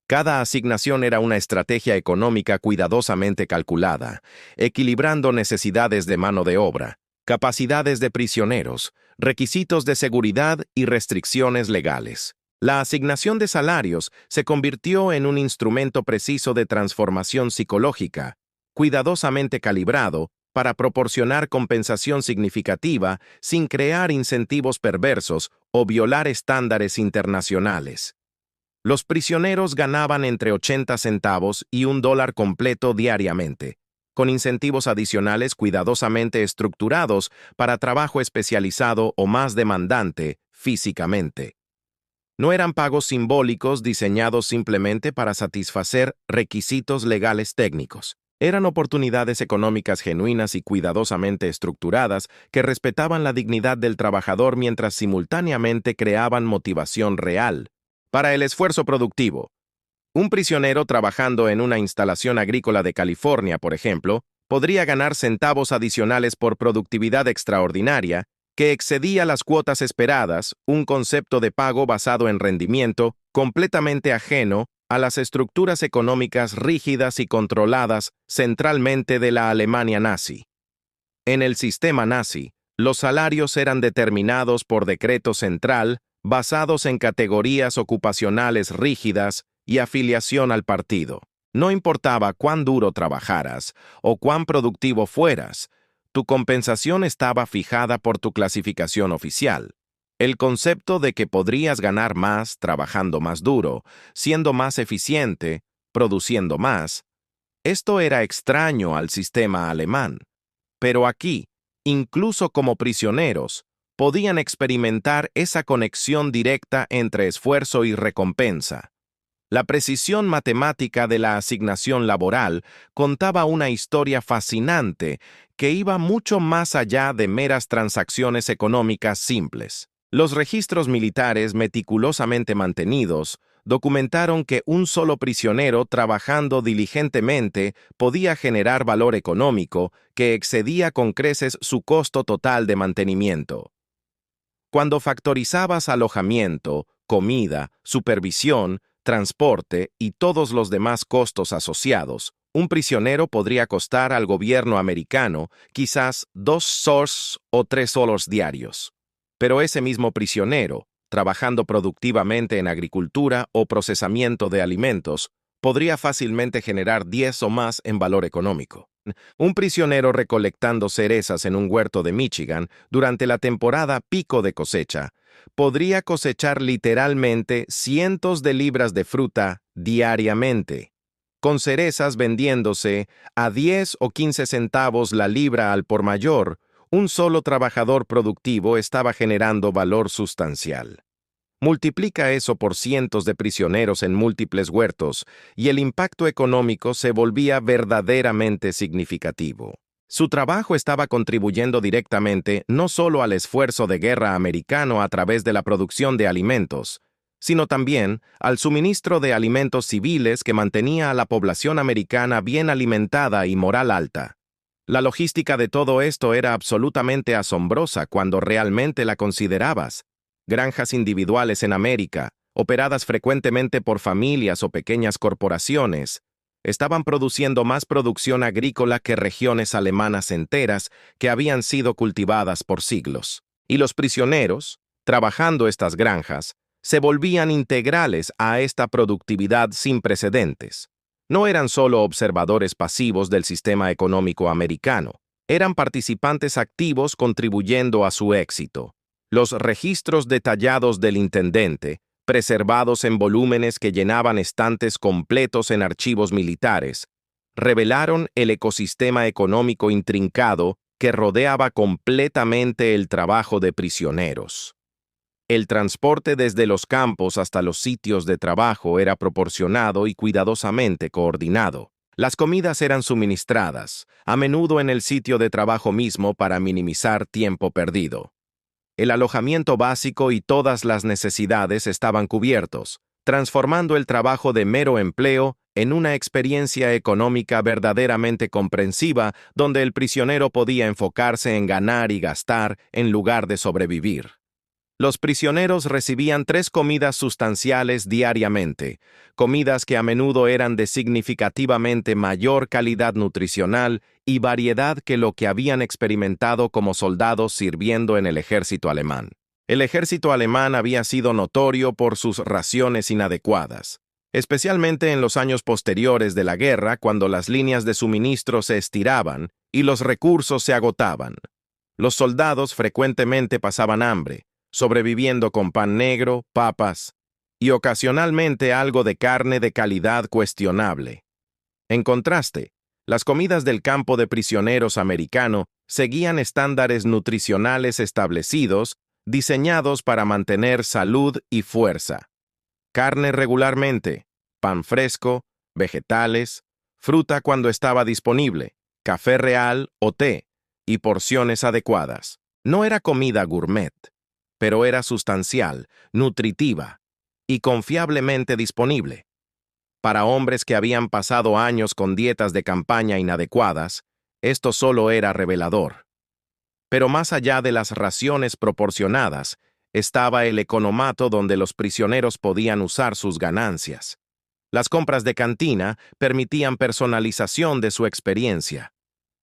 A: Cada asignación era una estrategia económica cuidadosamente calculada, equilibrando necesidades de mano de obra, capacidades de prisioneros, requisitos de seguridad y restricciones legales. La asignación de salarios se convirtió en un instrumento preciso de transformación psicológica, cuidadosamente calibrado para proporcionar compensación significativa sin crear incentivos perversos o violar estándares internacionales. Los prisioneros ganaban entre 80 centavos y $1 completo diariamente, con incentivos adicionales cuidadosamente estructurados para trabajo especializado o más demandante físicamente. No eran pagos simbólicos diseñados simplemente para satisfacer requisitos legales técnicos. Eran oportunidades económicas genuinas y cuidadosamente estructuradas que respetaban la dignidad del trabajador mientras simultáneamente creaban motivación real para el esfuerzo productivo. Un prisionero trabajando en una instalación agrícola de California, por ejemplo, podría ganar centavos adicionales por productividad extraordinaria que excedía las cuotas esperadas, un concepto de pago basado en rendimiento completamente ajeno a las estructuras económicas rígidas y controladas centralmente de la Alemania nazi. En el sistema nazi, los salarios eran determinados por decreto central basados en categorías ocupacionales rígidas y afiliación al partido. No importaba cuán duro trabajaras o cuán productivo fueras, tu compensación estaba fijada por tu clasificación oficial. El concepto de que podrías ganar más trabajando más duro, siendo más eficiente, produciendo más, esto era extraño al sistema alemán. Pero aquí, incluso como prisioneros, podían experimentar esa conexión directa entre esfuerzo y recompensa. La precisión matemática de la asignación laboral contaba una historia fascinante que iba mucho más allá de meras transacciones económicas simples. Los registros militares meticulosamente mantenidos documentaron que un solo prisionero trabajando diligentemente podía generar valor económico que excedía con creces su costo total de mantenimiento. Cuando factorizabas alojamiento, comida, supervisión, transporte y todos los demás costos asociados, un prisionero podría costar al gobierno americano quizás $2 o $3 diarios. Pero ese mismo prisionero, trabajando productivamente en agricultura o procesamiento de alimentos, podría fácilmente generar 10 o más en valor económico. Un prisionero recolectando cerezas en un huerto de Michigan durante la temporada pico de cosecha podría cosechar literalmente cientos de libras de fruta diariamente, con cerezas vendiéndose a 10 o 15 centavos la libra al por mayor. Un solo trabajador productivo estaba generando valor sustancial. Multiplica eso por cientos de prisioneros en múltiples huertos, y el impacto económico se volvía verdaderamente significativo. Su trabajo estaba contribuyendo directamente no solo al esfuerzo de guerra americano a través de la producción de alimentos, sino también al suministro de alimentos civiles que mantenía a la población americana bien alimentada y moral alta. La logística de todo esto era absolutamente asombrosa cuando realmente la considerabas. Granjas individuales en América, operadas frecuentemente por familias o pequeñas corporaciones, estaban produciendo más producción agrícola que regiones alemanas enteras que habían sido cultivadas por siglos. Y los prisioneros, trabajando estas granjas, se volvían integrales a esta productividad sin precedentes. No eran solo observadores pasivos del sistema económico americano, eran participantes activos contribuyendo a su éxito. Los registros detallados del intendente, preservados en volúmenes que llenaban estantes completos en archivos militares, revelaron el ecosistema económico intrincado que rodeaba completamente el trabajo de prisioneros. El transporte desde los campos hasta los sitios de trabajo era proporcionado y cuidadosamente coordinado. Las comidas eran suministradas, a menudo en el sitio de trabajo mismo para minimizar tiempo perdido. El alojamiento básico y todas las necesidades estaban cubiertos, transformando el trabajo de mero empleo en una experiencia económica verdaderamente comprensiva donde el prisionero podía enfocarse en ganar y gastar en lugar de sobrevivir. Los prisioneros recibían 3 comidas sustanciales diariamente, comidas que a menudo eran de significativamente mayor calidad nutricional y variedad que lo que habían experimentado como soldados sirviendo en el ejército alemán. El ejército alemán había sido notorio por sus raciones inadecuadas, especialmente en los años posteriores de la guerra cuando las líneas de suministro se estiraban y los recursos se agotaban. Los soldados frecuentemente pasaban hambre, sobreviviendo con pan negro, papas y ocasionalmente algo de carne de calidad cuestionable. En contraste, las comidas del campo de prisioneros americano seguían estándares nutricionales establecidos, diseñados para mantener salud y fuerza. Carne regularmente, pan fresco, vegetales, fruta cuando estaba disponible, café real o té, y porciones adecuadas. No era comida gourmet, pero era sustancial, nutritiva y confiablemente disponible. Para hombres que habían pasado años con dietas de campaña inadecuadas, esto solo era revelador. Pero más allá de las raciones proporcionadas, estaba el economato donde los prisioneros podían usar sus ganancias. Las compras de cantina permitían personalización de su experiencia,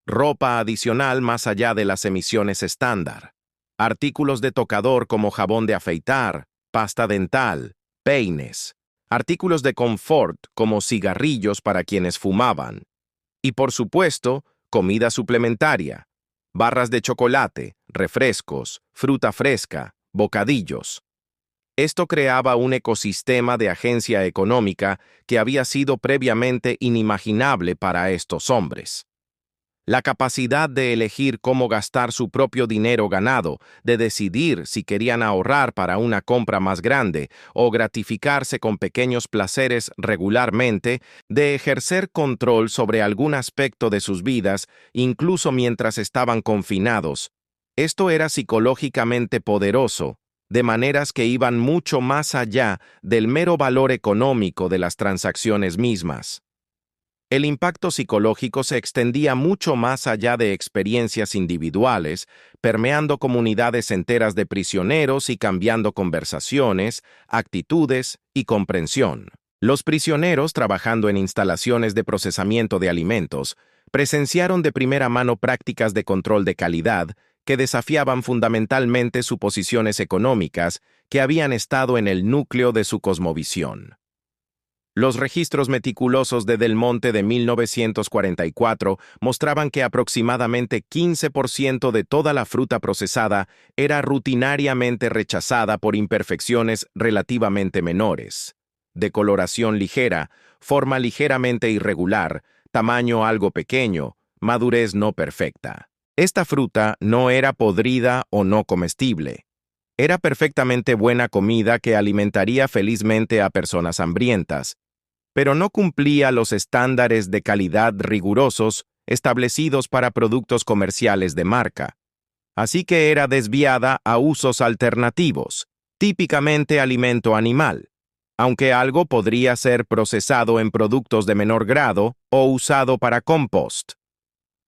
A: ropa adicional más allá de las emisiones estándar, artículos de tocador como jabón de afeitar, pasta dental, peines, artículos de confort como cigarrillos para quienes fumaban, y por supuesto, comida suplementaria, barras de chocolate, refrescos, fruta fresca, bocadillos. Esto creaba un ecosistema de agencia económica que había sido previamente inimaginable para estos hombres. La capacidad de elegir cómo gastar su propio dinero ganado, de decidir si querían ahorrar para una compra más grande o gratificarse con pequeños placeres regularmente, de ejercer control sobre algún aspecto de sus vidas, incluso mientras estaban confinados. Esto era psicológicamente poderoso, de maneras que iban mucho más allá del mero valor económico de las transacciones mismas. El impacto psicológico se extendía mucho más allá de experiencias individuales, permeando comunidades enteras de prisioneros y cambiando conversaciones, actitudes y comprensión. Los prisioneros, trabajando en instalaciones de procesamiento de alimentos, presenciaron de primera mano prácticas de control de calidad que desafiaban fundamentalmente suposiciones económicas que habían estado en el núcleo de su cosmovisión. Los registros meticulosos de Del Monte de 1944 mostraban que aproximadamente 15% de toda la fruta procesada era rutinariamente rechazada por imperfecciones relativamente menores, de coloración ligera, forma ligeramente irregular, tamaño algo pequeño, madurez no perfecta. Esta fruta no era podrida o no comestible. Era perfectamente buena comida que alimentaría felizmente a personas hambrientas, pero no cumplía los estándares de calidad rigurosos establecidos para productos comerciales de marca. Así que era desviada a usos alternativos, típicamente alimento animal, aunque algo podría ser procesado en productos de menor grado o usado para compost.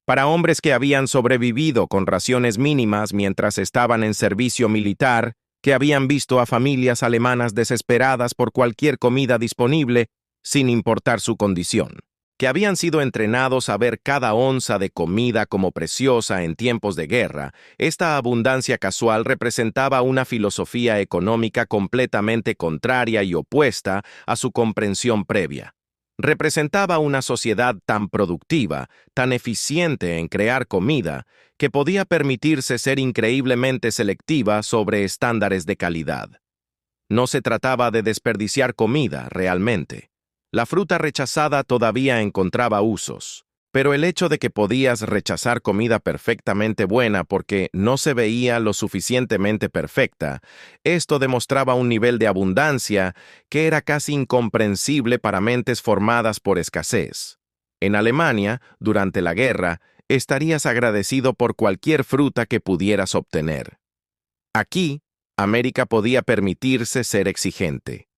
A: Para hombres que habían sobrevivido con raciones mínimas mientras estaban en servicio militar, que habían visto a familias alemanas desesperadas por cualquier comida disponible, sin importar su condición, que habían sido entrenados a ver cada onza de comida como preciosa en tiempos de guerra, esta abundancia casual representaba una filosofía económica completamente contraria y opuesta a su comprensión previa. Representaba una sociedad tan productiva, tan eficiente en crear comida, que podía permitirse ser increíblemente selectiva sobre estándares de calidad. No se trataba de desperdiciar comida, realmente. La fruta rechazada todavía encontraba usos, pero el hecho de que podías rechazar comida perfectamente buena porque no se veía lo suficientemente perfecta, esto demostraba un nivel de abundancia que era casi incomprensible para mentes formadas por escasez. En Alemania, durante la guerra, estarías agradecido por cualquier fruta que pudieras obtener. Aquí, América podía permitirse ser exigente.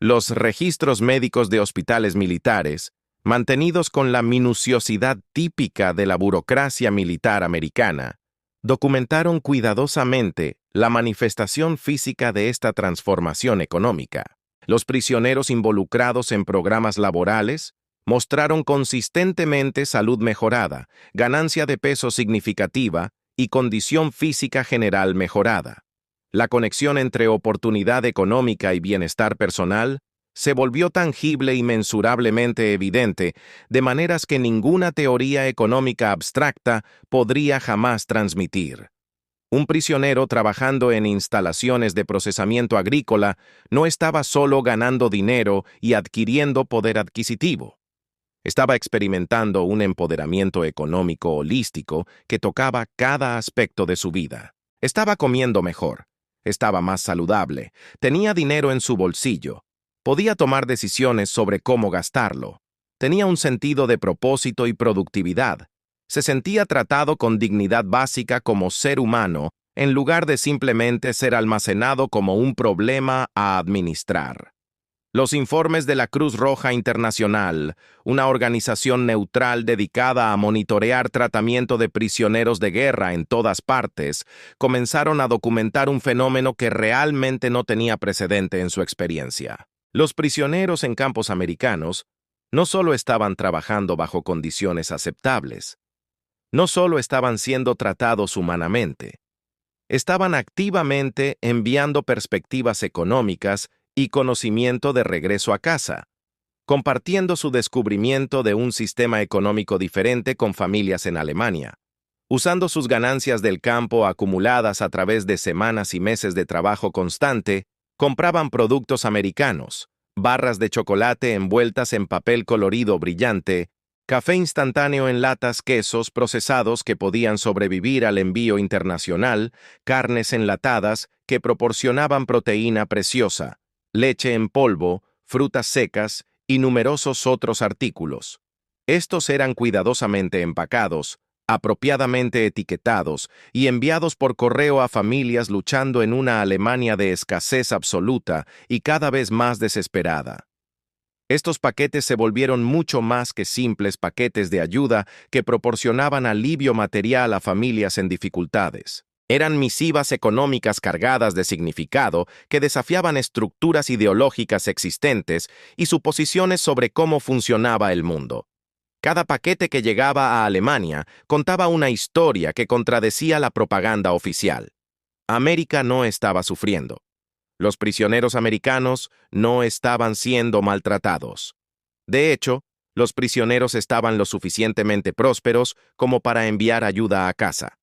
A: Los registros médicos de hospitales militares, mantenidos con la minuciosidad típica de la burocracia militar americana, documentaron cuidadosamente la manifestación física de esta transformación económica. Los prisioneros involucrados en programas laborales mostraron consistentemente salud mejorada, ganancia de peso significativa y condición física general mejorada. La conexión entre oportunidad económica y bienestar personal se volvió tangible y mensurablemente evidente, de maneras que ninguna teoría económica abstracta podría jamás transmitir. Un prisionero trabajando en instalaciones de procesamiento agrícola no estaba solo ganando dinero y adquiriendo poder adquisitivo. Estaba experimentando un empoderamiento económico holístico que tocaba cada aspecto de su vida. Estaba comiendo mejor. Estaba más saludable, tenía dinero en su bolsillo, podía tomar decisiones sobre cómo gastarlo, tenía un sentido de propósito y productividad, se sentía tratado con dignidad básica como ser humano en lugar de simplemente ser almacenado como un problema a administrar. Los informes de la Cruz Roja Internacional, una organización neutral dedicada a monitorear tratamiento de prisioneros de guerra en todas partes, comenzaron a documentar un fenómeno que realmente no tenía precedente en su experiencia. Los prisioneros en campos americanos no solo estaban trabajando bajo condiciones aceptables, no solo estaban siendo tratados humanamente, estaban activamente enviando perspectivas económicas y conocimiento de regreso a casa, compartiendo su descubrimiento de un sistema económico diferente con familias en Alemania, usando sus ganancias del campo acumuladas a través de semanas y meses de trabajo constante, compraban productos americanos, barras de chocolate envueltas en papel colorido brillante, café instantáneo en latas, quesos procesados que podían sobrevivir al envío internacional, carnes enlatadas que proporcionaban proteína preciosa, leche en polvo, frutas secas y numerosos otros artículos. Estos eran cuidadosamente empacados, apropiadamente etiquetados y enviados por correo a familias luchando en una Alemania de escasez absoluta y cada vez más desesperada. Estos paquetes se volvieron mucho más que simples paquetes de ayuda que proporcionaban alivio material a familias en dificultades. Eran misivas económicas cargadas de significado que desafiaban estructuras ideológicas existentes y suposiciones sobre cómo funcionaba el mundo. Cada paquete que llegaba a Alemania contaba una historia que contradecía la propaganda oficial. América no estaba sufriendo. Los prisioneros americanos no estaban siendo maltratados. De hecho, los prisioneros estaban lo suficientemente prósperos como para enviar ayuda a casa.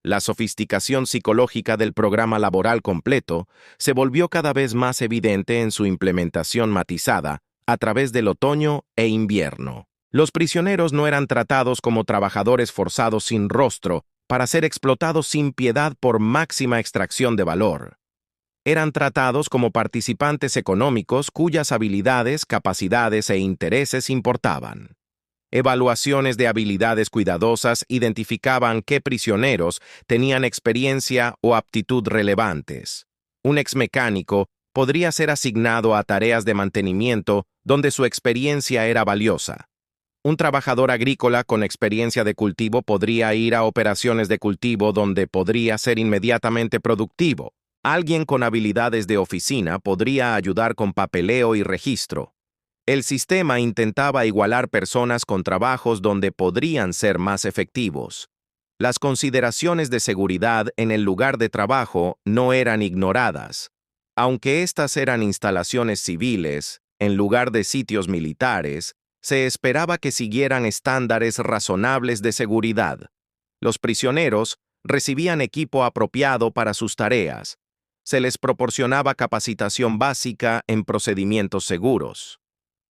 A: La sofisticación psicológica del programa laboral completo se volvió cada vez más evidente en su implementación matizada a través del otoño e invierno. Los prisioneros no eran tratados como trabajadores forzados sin rostro para ser explotados sin piedad por máxima extracción de valor. Eran tratados como participantes económicos cuyas habilidades, capacidades e intereses importaban. Evaluaciones de habilidades cuidadosas identificaban qué prisioneros tenían experiencia o aptitud relevantes. Un exmecánico podría ser asignado a tareas de mantenimiento donde su experiencia era valiosa. Un trabajador agrícola con experiencia de cultivo podría ir a operaciones de cultivo donde podría ser inmediatamente productivo. Alguien con habilidades de oficina podría ayudar con papeleo y registro. El sistema intentaba igualar personas con trabajos donde podrían ser más efectivos. Las consideraciones de seguridad en el lugar de trabajo no eran ignoradas. Aunque estas eran instalaciones civiles, en lugar de sitios militares, se esperaba que siguieran estándares razonables de seguridad. Los prisioneros recibían equipo apropiado para sus tareas. Se les proporcionaba capacitación básica en procedimientos seguros.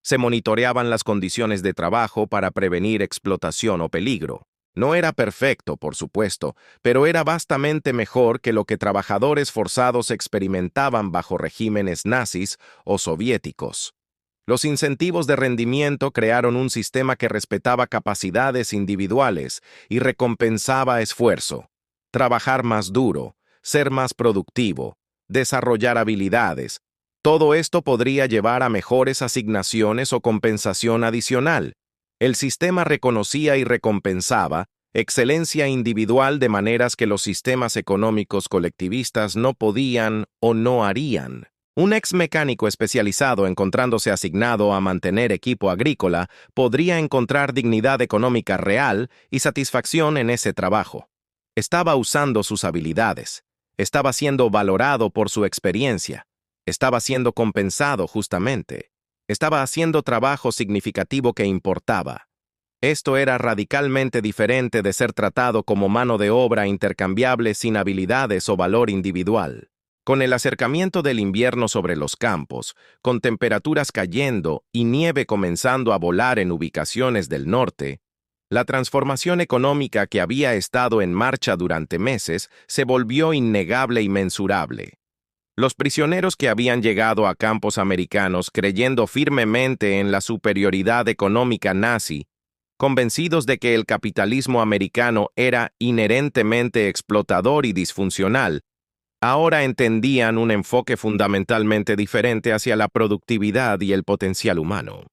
A: Se monitoreaban las condiciones de trabajo para prevenir explotación o peligro. No era perfecto, por supuesto, pero era vastamente mejor que lo que trabajadores forzados experimentaban bajo regímenes nazis o soviéticos. Los incentivos de rendimiento crearon un sistema que respetaba capacidades individuales y recompensaba esfuerzo. Trabajar más duro, ser más productivo, desarrollar habilidades. Todo esto podría llevar a mejores asignaciones o compensación adicional. El sistema reconocía y recompensaba excelencia individual de maneras que los sistemas económicos colectivistas no podían o no harían. Un ex mecánico especializado encontrándose asignado a mantener equipo agrícola podría encontrar dignidad económica real y satisfacción en ese trabajo. Estaba usando sus habilidades. Estaba siendo valorado por su experiencia. Estaba siendo compensado justamente. Estaba haciendo trabajo significativo que importaba. Esto era radicalmente diferente de ser tratado como mano de obra intercambiable sin habilidades o valor individual. Con el acercamiento del invierno sobre los campos, con temperaturas cayendo y nieve comenzando a volar en ubicaciones del norte, la transformación económica que había estado en marcha durante meses se volvió innegable y mensurable. Los prisioneros que habían llegado a campos americanos creyendo firmemente en la superioridad económica nazi, convencidos de que el capitalismo americano era inherentemente explotador y disfuncional, ahora entendían un enfoque fundamentalmente diferente hacia la productividad y el potencial humano.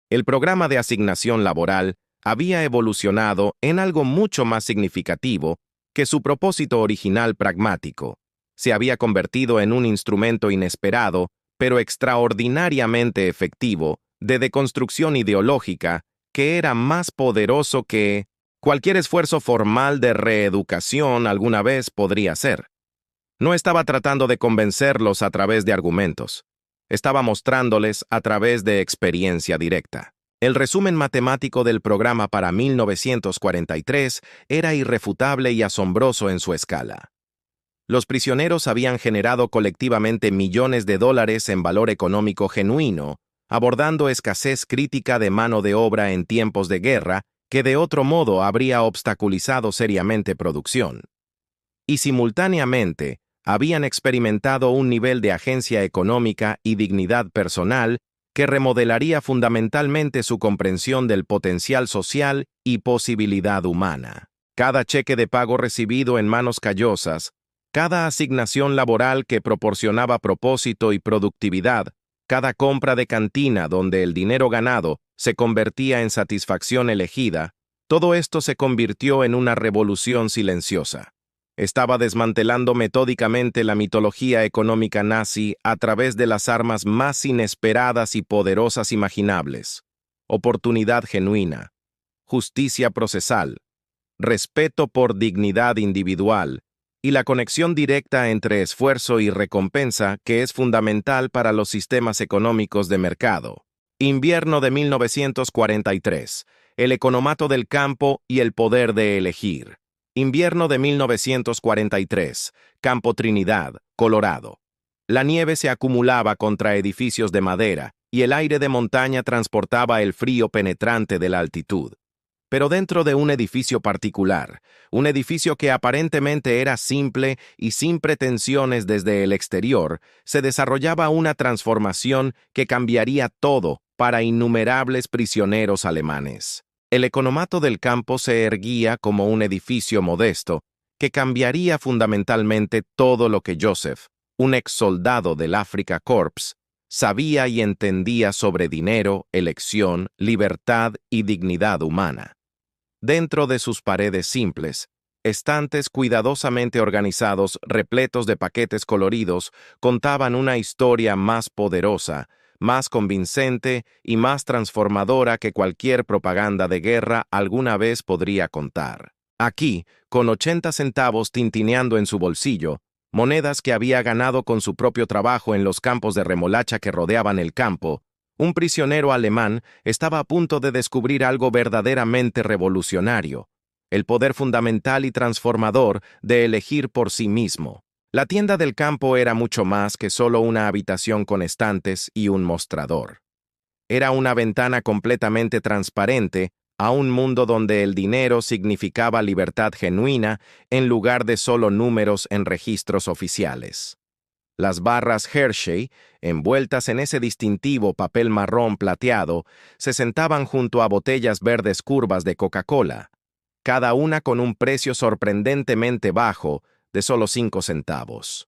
A: El programa de asignación laboral había evolucionado en algo mucho más significativo que su propósito original pragmático. Se había convertido en un instrumento inesperado, pero extraordinariamente efectivo, de deconstrucción ideológica que era más poderoso que cualquier esfuerzo formal de reeducación alguna vez podría ser. No estaba tratando de convencerlos a través de argumentos. Estaba mostrándoles a través de experiencia directa. El resumen matemático del programa para 1943 era irrefutable y asombroso en su escala. Los prisioneros habían generado colectivamente millones de dólares en valor económico genuino, abordando escasez crítica de mano de obra en tiempos de guerra que de otro modo habría obstaculizado seriamente producción. Y simultáneamente, habían experimentado un nivel de agencia económica y dignidad personal que remodelaría fundamentalmente su comprensión del potencial social y posibilidad humana. Cada cheque de pago recibido en manos callosas, cada asignación laboral que proporcionaba propósito y productividad, cada compra de cantina donde el dinero ganado se convertía en satisfacción elegida, todo esto se convirtió en una revolución silenciosa. Estaba desmantelando metódicamente la mitología económica nazi a través de las armas más inesperadas y poderosas imaginables: oportunidad genuina, justicia procesal, respeto por dignidad individual y la conexión directa entre esfuerzo y recompensa que es fundamental para los sistemas económicos de mercado. Invierno de 1943. El economato del campo y el poder de elegir. Invierno de 1943, Campo Trinidad, Colorado. La nieve se acumulaba contra edificios de madera y el aire de montaña transportaba el frío penetrante de la altitud. pero dentro de un edificio particular, un edificio que aparentemente era simple y sin pretensiones desde el exterior, se desarrollaba una transformación que cambiaría todo para innumerables prisioneros alemanes. El economato del campo se erguía como un edificio modesto que cambiaría fundamentalmente todo lo que Joseph, un ex soldado del Afrika Korps, sabía y entendía sobre dinero, elección, libertad y dignidad humana. Dentro de sus paredes simples, estantes cuidadosamente organizados, repletos de paquetes coloridos, contaban una historia más poderosa, más convincente y más transformadora que cualquier propaganda de guerra alguna vez podría contar. Aquí, con 80 centavos tintineando en su bolsillo, monedas que había ganado con su propio trabajo en los campos de remolacha que rodeaban el campo, un prisionero alemán estaba a punto de descubrir algo verdaderamente revolucionario, el poder fundamental y transformador de elegir por sí mismo. La tienda del campo era mucho más que solo una habitación con estantes y un mostrador. Era una ventana completamente transparente a un mundo donde el dinero significaba libertad genuina en lugar de solo números en registros oficiales. Las barras Hershey, envueltas en ese distintivo papel marrón plateado, se sentaban junto a botellas verdes curvas de Coca-Cola, cada una con un precio sorprendentemente bajo de solo 5 centavos.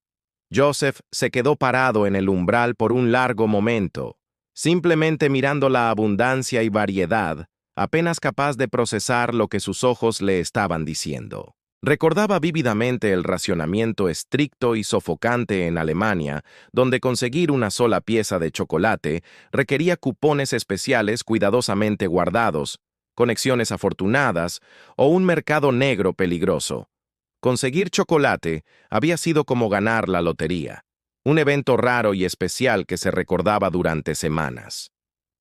A: Joseph se quedó parado en el umbral por un largo momento, simplemente mirando la abundancia y variedad, apenas capaz de procesar lo que sus ojos le estaban diciendo. Recordaba vívidamente el racionamiento estricto y sofocante en Alemania, donde conseguir una sola pieza de chocolate requería cupones especiales cuidadosamente guardados, conexiones afortunadas o un mercado negro peligroso. Conseguir chocolate había sido como ganar la lotería, un evento raro y especial que se recordaba durante semanas.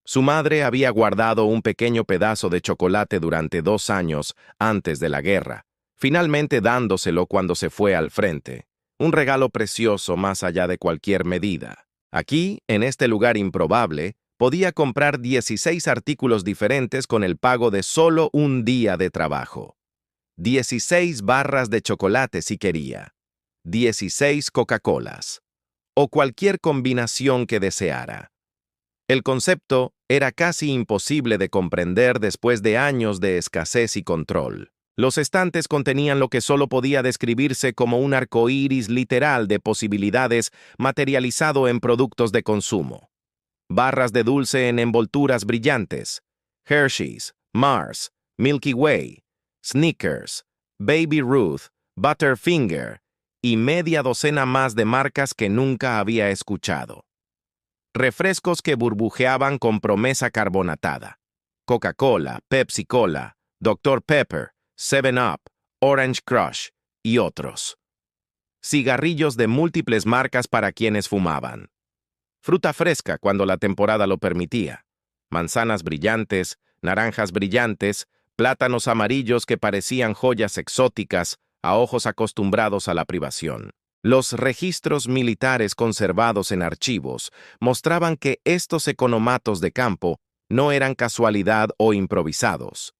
A: Su madre había guardado un pequeño pedazo de chocolate durante 2 años antes de la guerra, finalmente dándoselo cuando se fue al frente, un regalo precioso más allá de cualquier medida. Aquí, en este lugar improbable, podía comprar 16 artículos diferentes con el pago de solo un día de trabajo. 16 barras de chocolate si quería, 16 Coca-Colas, o cualquier combinación que deseara. El concepto era casi imposible de comprender después de años de escasez y control. Los estantes contenían lo que solo podía describirse como un arcoíris literal de posibilidades materializado en productos de consumo. Barras de dulce en envolturas brillantes, Hershey's, Mars, Milky Way, Snickers, Baby Ruth, Butterfinger y media docena más de marcas que nunca había escuchado. Refrescos que burbujeaban con promesa carbonatada. Coca-Cola, Pepsi-Cola, Dr. Pepper, 7-Up, Orange Crush y otros. Cigarrillos de múltiples marcas para quienes fumaban. Fruta fresca cuando la temporada lo permitía. Manzanas brillantes, naranjas brillantes, plátanos amarillos que parecían joyas exóticas a ojos acostumbrados a la privación. Los registros militares conservados en archivos mostraban que estos economatos de campo no eran casualidad o improvisados.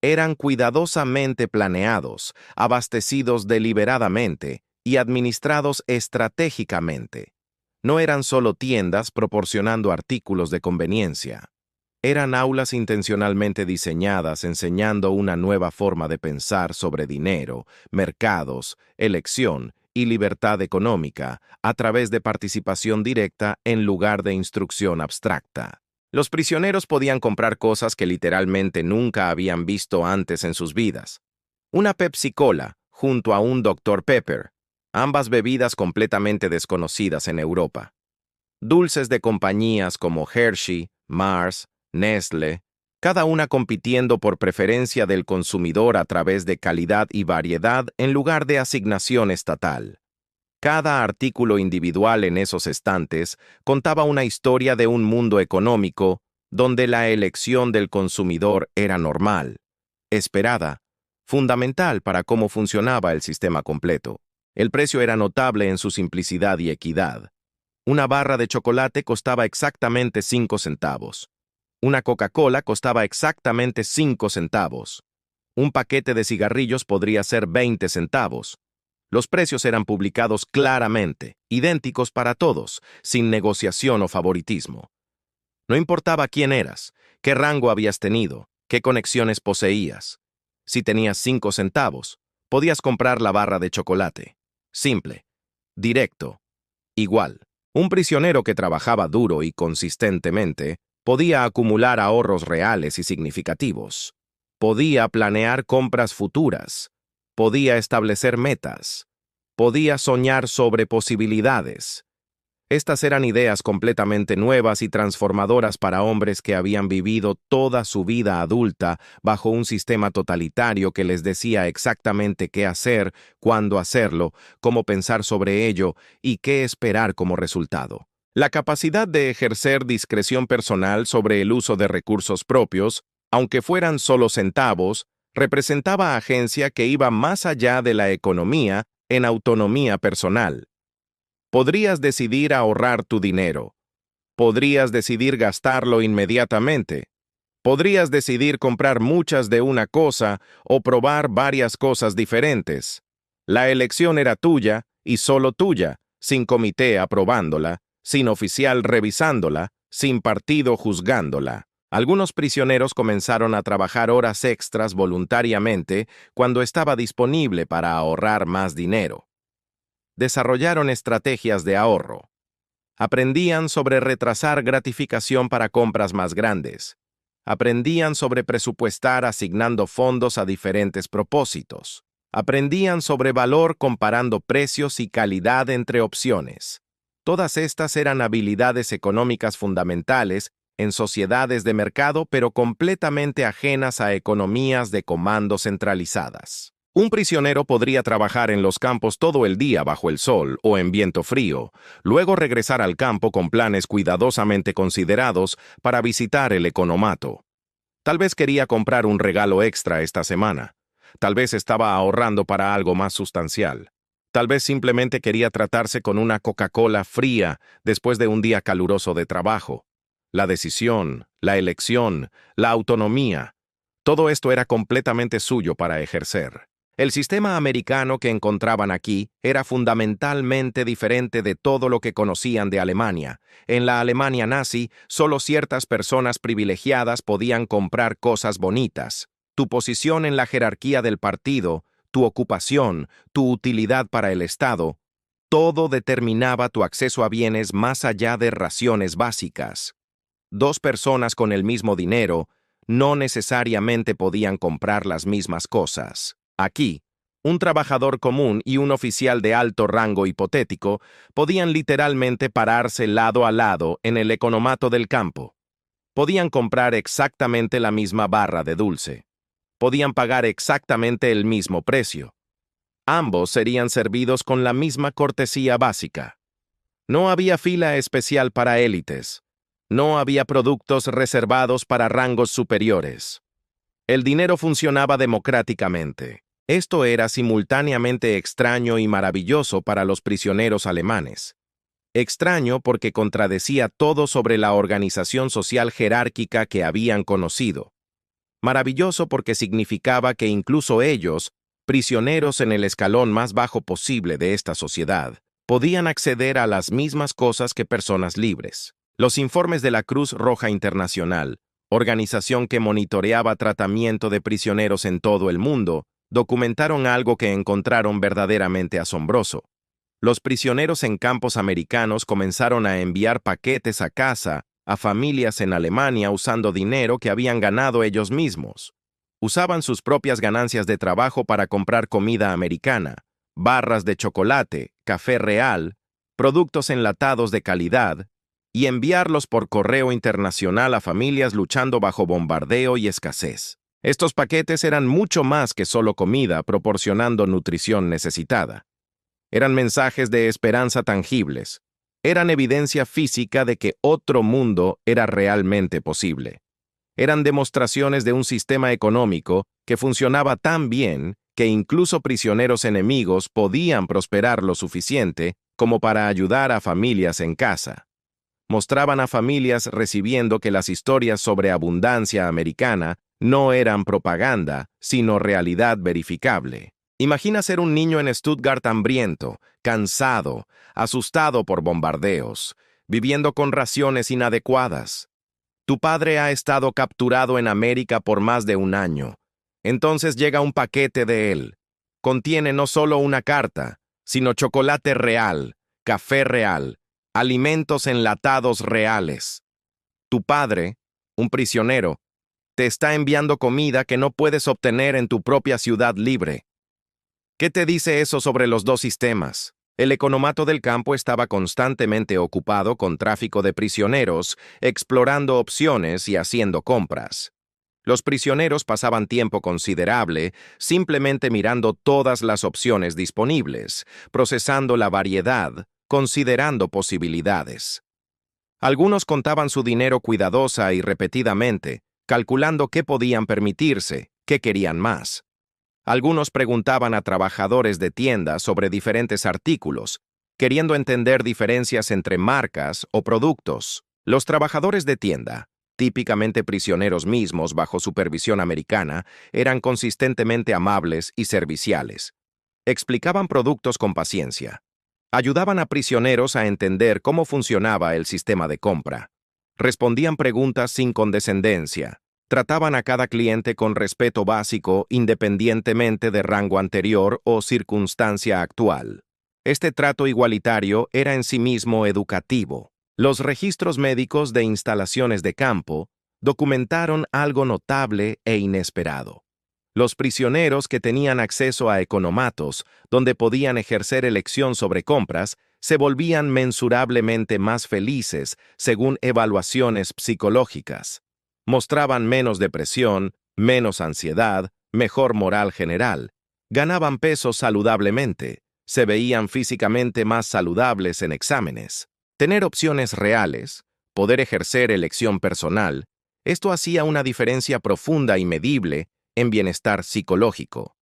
A: Eran cuidadosamente planeados, abastecidos deliberadamente y administrados estratégicamente. No eran solo tiendas proporcionando artículos de conveniencia. Eran aulas intencionalmente diseñadas enseñando una nueva forma de pensar sobre dinero, mercados, elección y libertad económica a través de participación directa en lugar de instrucción abstracta. Los prisioneros podían comprar cosas que literalmente nunca habían visto antes en sus vidas. Una Pepsi-Cola junto a un Dr. Pepper, ambas bebidas completamente desconocidas en Europa. Dulces de compañías como Hershey, Mars, Nestlé, cada una compitiendo por preferencia del consumidor a través de calidad y variedad en lugar de asignación estatal. Cada artículo individual en esos estantes contaba una historia de un mundo económico donde la elección del consumidor era normal, esperada, fundamental para cómo funcionaba el sistema completo. El precio era notable en su simplicidad y equidad. Una barra de chocolate costaba exactamente 5 centavos. Una Coca-Cola costaba exactamente 5 centavos. Un paquete de cigarrillos podría ser 20 centavos. Los precios eran publicados claramente, idénticos para todos, sin negociación o favoritismo. No importaba quién eras, qué rango habías tenido, qué conexiones poseías. Si tenías 5 centavos, podías comprar la barra de chocolate. Simple, directo, igual. Un prisionero que trabajaba duro y consistentemente podía acumular ahorros reales y significativos. Podía planear compras futuras. Podía establecer metas. Podía soñar sobre posibilidades. Estas eran ideas completamente nuevas y transformadoras para hombres que habían vivido toda su vida adulta bajo un sistema totalitario que les decía exactamente qué hacer, cuándo hacerlo, cómo pensar sobre ello y qué esperar como resultado. La capacidad de ejercer discreción personal sobre el uso de recursos propios, aunque fueran solo centavos, representaba agencia que iba más allá de la economía en autonomía personal. Podrías decidir ahorrar tu dinero. Podrías decidir gastarlo inmediatamente. Podrías decidir comprar muchas de una cosa o probar varias cosas diferentes. La elección era tuya y solo tuya, sin comité aprobándola, sin oficial revisándola, sin partido juzgándola. Algunos prisioneros comenzaron a trabajar horas extras voluntariamente cuando estaba disponible para ahorrar más dinero. Desarrollaron estrategias de ahorro. Aprendían sobre retrasar gratificación para compras más grandes. Aprendían sobre presupuestar asignando fondos a diferentes propósitos. Aprendían sobre valor comparando precios y calidad entre opciones. Todas estas eran habilidades económicas fundamentales en sociedades de mercado, pero completamente ajenas a economías de comando centralizadas. Un prisionero podría trabajar en los campos todo el día bajo el sol o en viento frío, luego regresar al campo con planes cuidadosamente considerados para visitar el economato. Tal vez quería comprar un regalo extra esta semana. Tal vez estaba ahorrando para algo más sustancial. Tal vez simplemente quería tratarse con una Coca-Cola fría después de un día caluroso de trabajo. La decisión, la elección, la autonomía, todo esto era completamente suyo para ejercer. El sistema americano que encontraban aquí era fundamentalmente diferente de todo lo que conocían de Alemania. En la Alemania nazi, solo ciertas personas privilegiadas podían comprar cosas bonitas. Tu posición en la jerarquía del partido, tu ocupación, tu utilidad para el Estado, todo determinaba tu acceso a bienes más allá de raciones básicas. Dos personas con el mismo dinero no necesariamente podían comprar las mismas cosas. Aquí, un trabajador común y un oficial de alto rango hipotético podían literalmente pararse lado a lado en el economato del campo. Podían comprar exactamente la misma barra de dulce. Podían pagar exactamente el mismo precio. Ambos serían servidos con la misma cortesía básica. No había fila especial para élites. No había productos reservados para rangos superiores. El dinero funcionaba democráticamente. Esto era simultáneamente extraño y maravilloso para los prisioneros alemanes. Extraño porque contradecía todo sobre la organización social jerárquica que habían conocido. Maravilloso porque significaba que incluso ellos, prisioneros en el escalón más bajo posible de esta sociedad, podían acceder a las mismas cosas que personas libres. Los informes de la Cruz Roja Internacional, organización que monitoreaba tratamiento de prisioneros en todo el mundo, documentaron algo que encontraron verdaderamente asombroso. Los prisioneros en campos americanos comenzaron a enviar paquetes a casa a familias en Alemania usando dinero que habían ganado ellos mismos. Usaban sus propias ganancias de trabajo para comprar comida americana, barras de chocolate, café real, productos enlatados de calidad, y enviarlos por correo internacional a familias luchando bajo bombardeo y escasez. Estos paquetes eran mucho más que solo comida proporcionando nutrición necesitada. Eran mensajes de esperanza tangibles. Eran evidencia física de que otro mundo era realmente posible. Eran demostraciones de un sistema económico que funcionaba tan bien que incluso prisioneros enemigos podían prosperar lo suficiente como para ayudar a familias en casa. Mostraban a familias recibiendo que las historias sobre abundancia americana No eran propaganda, sino realidad verificable. Imagina ser un niño en Stuttgart hambriento, cansado, asustado por bombardeos, viviendo con raciones inadecuadas. Tu padre ha estado capturado en América por más de un año. Entonces llega un paquete de él. Contiene no solo una carta, sino chocolate real, café real, alimentos enlatados reales. Tu padre, un prisionero, te está enviando comida que no puedes obtener en tu propia ciudad libre. ¿Qué te dice eso sobre los dos sistemas? El economato del campo estaba constantemente ocupado con tráfico de prisioneros, explorando opciones y haciendo compras. Los prisioneros pasaban tiempo considerable simplemente mirando todas las opciones disponibles, procesando la variedad, considerando posibilidades. Algunos contaban su dinero cuidadosa y repetidamente, calculando qué podían permitirse, qué querían más. Algunos preguntaban a trabajadores de tienda sobre diferentes artículos, queriendo entender diferencias entre marcas o productos. Los trabajadores de tienda, típicamente prisioneros mismos bajo supervisión americana, eran consistentemente amables y serviciales. Explicaban productos con paciencia. Ayudaban a prisioneros a entender cómo funcionaba el sistema de compra. Respondían preguntas sin condescendencia. Trataban a cada cliente con respeto básico independientemente de rango anterior o circunstancia actual. Este trato igualitario era en sí mismo educativo. Los registros médicos de instalaciones de campo documentaron algo notable e inesperado. Los prisioneros que tenían acceso a economatos, donde podían ejercer elección sobre compras, se volvían mensurablemente más felices según evaluaciones psicológicas. Mostraban menos depresión, menos ansiedad, mejor moral general. Ganaban peso saludablemente. Se veían físicamente más saludables en exámenes. Tener opciones reales, poder ejercer elección personal, esto hacía una diferencia profunda y medible en bienestar psicológico.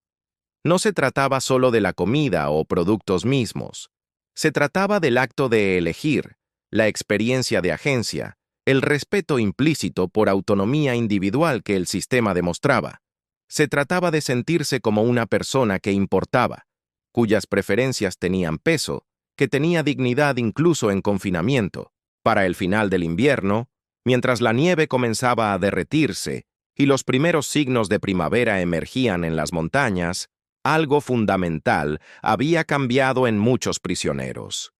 A: No se trataba solo de la comida o productos mismos. Se trataba del acto de elegir, la experiencia de agencia, el respeto implícito por autonomía individual que el sistema demostraba. Se trataba de sentirse como una persona que importaba, cuyas preferencias tenían peso, que tenía dignidad incluso en confinamiento. Para el final del invierno, mientras la nieve comenzaba a derretirse y los primeros signos de primavera emergían en las montañas, algo fundamental había cambiado en muchos prisioneros.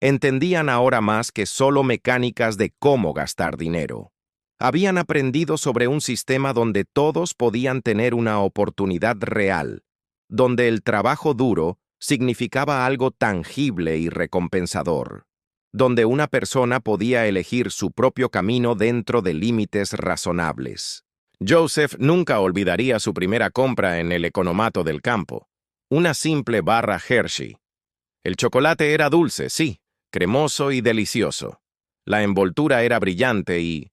A: Entendían ahora más que solo mecánicas de cómo gastar dinero. Habían aprendido sobre un sistema donde todos podían tener una oportunidad real, donde el trabajo duro significaba algo tangible y recompensador, donde una persona podía elegir su propio camino dentro de límites razonables. Joseph nunca olvidaría su primera compra en el economato del campo, una simple barra Hershey. El chocolate era dulce, sí, cremoso y delicioso. La envoltura era brillante y,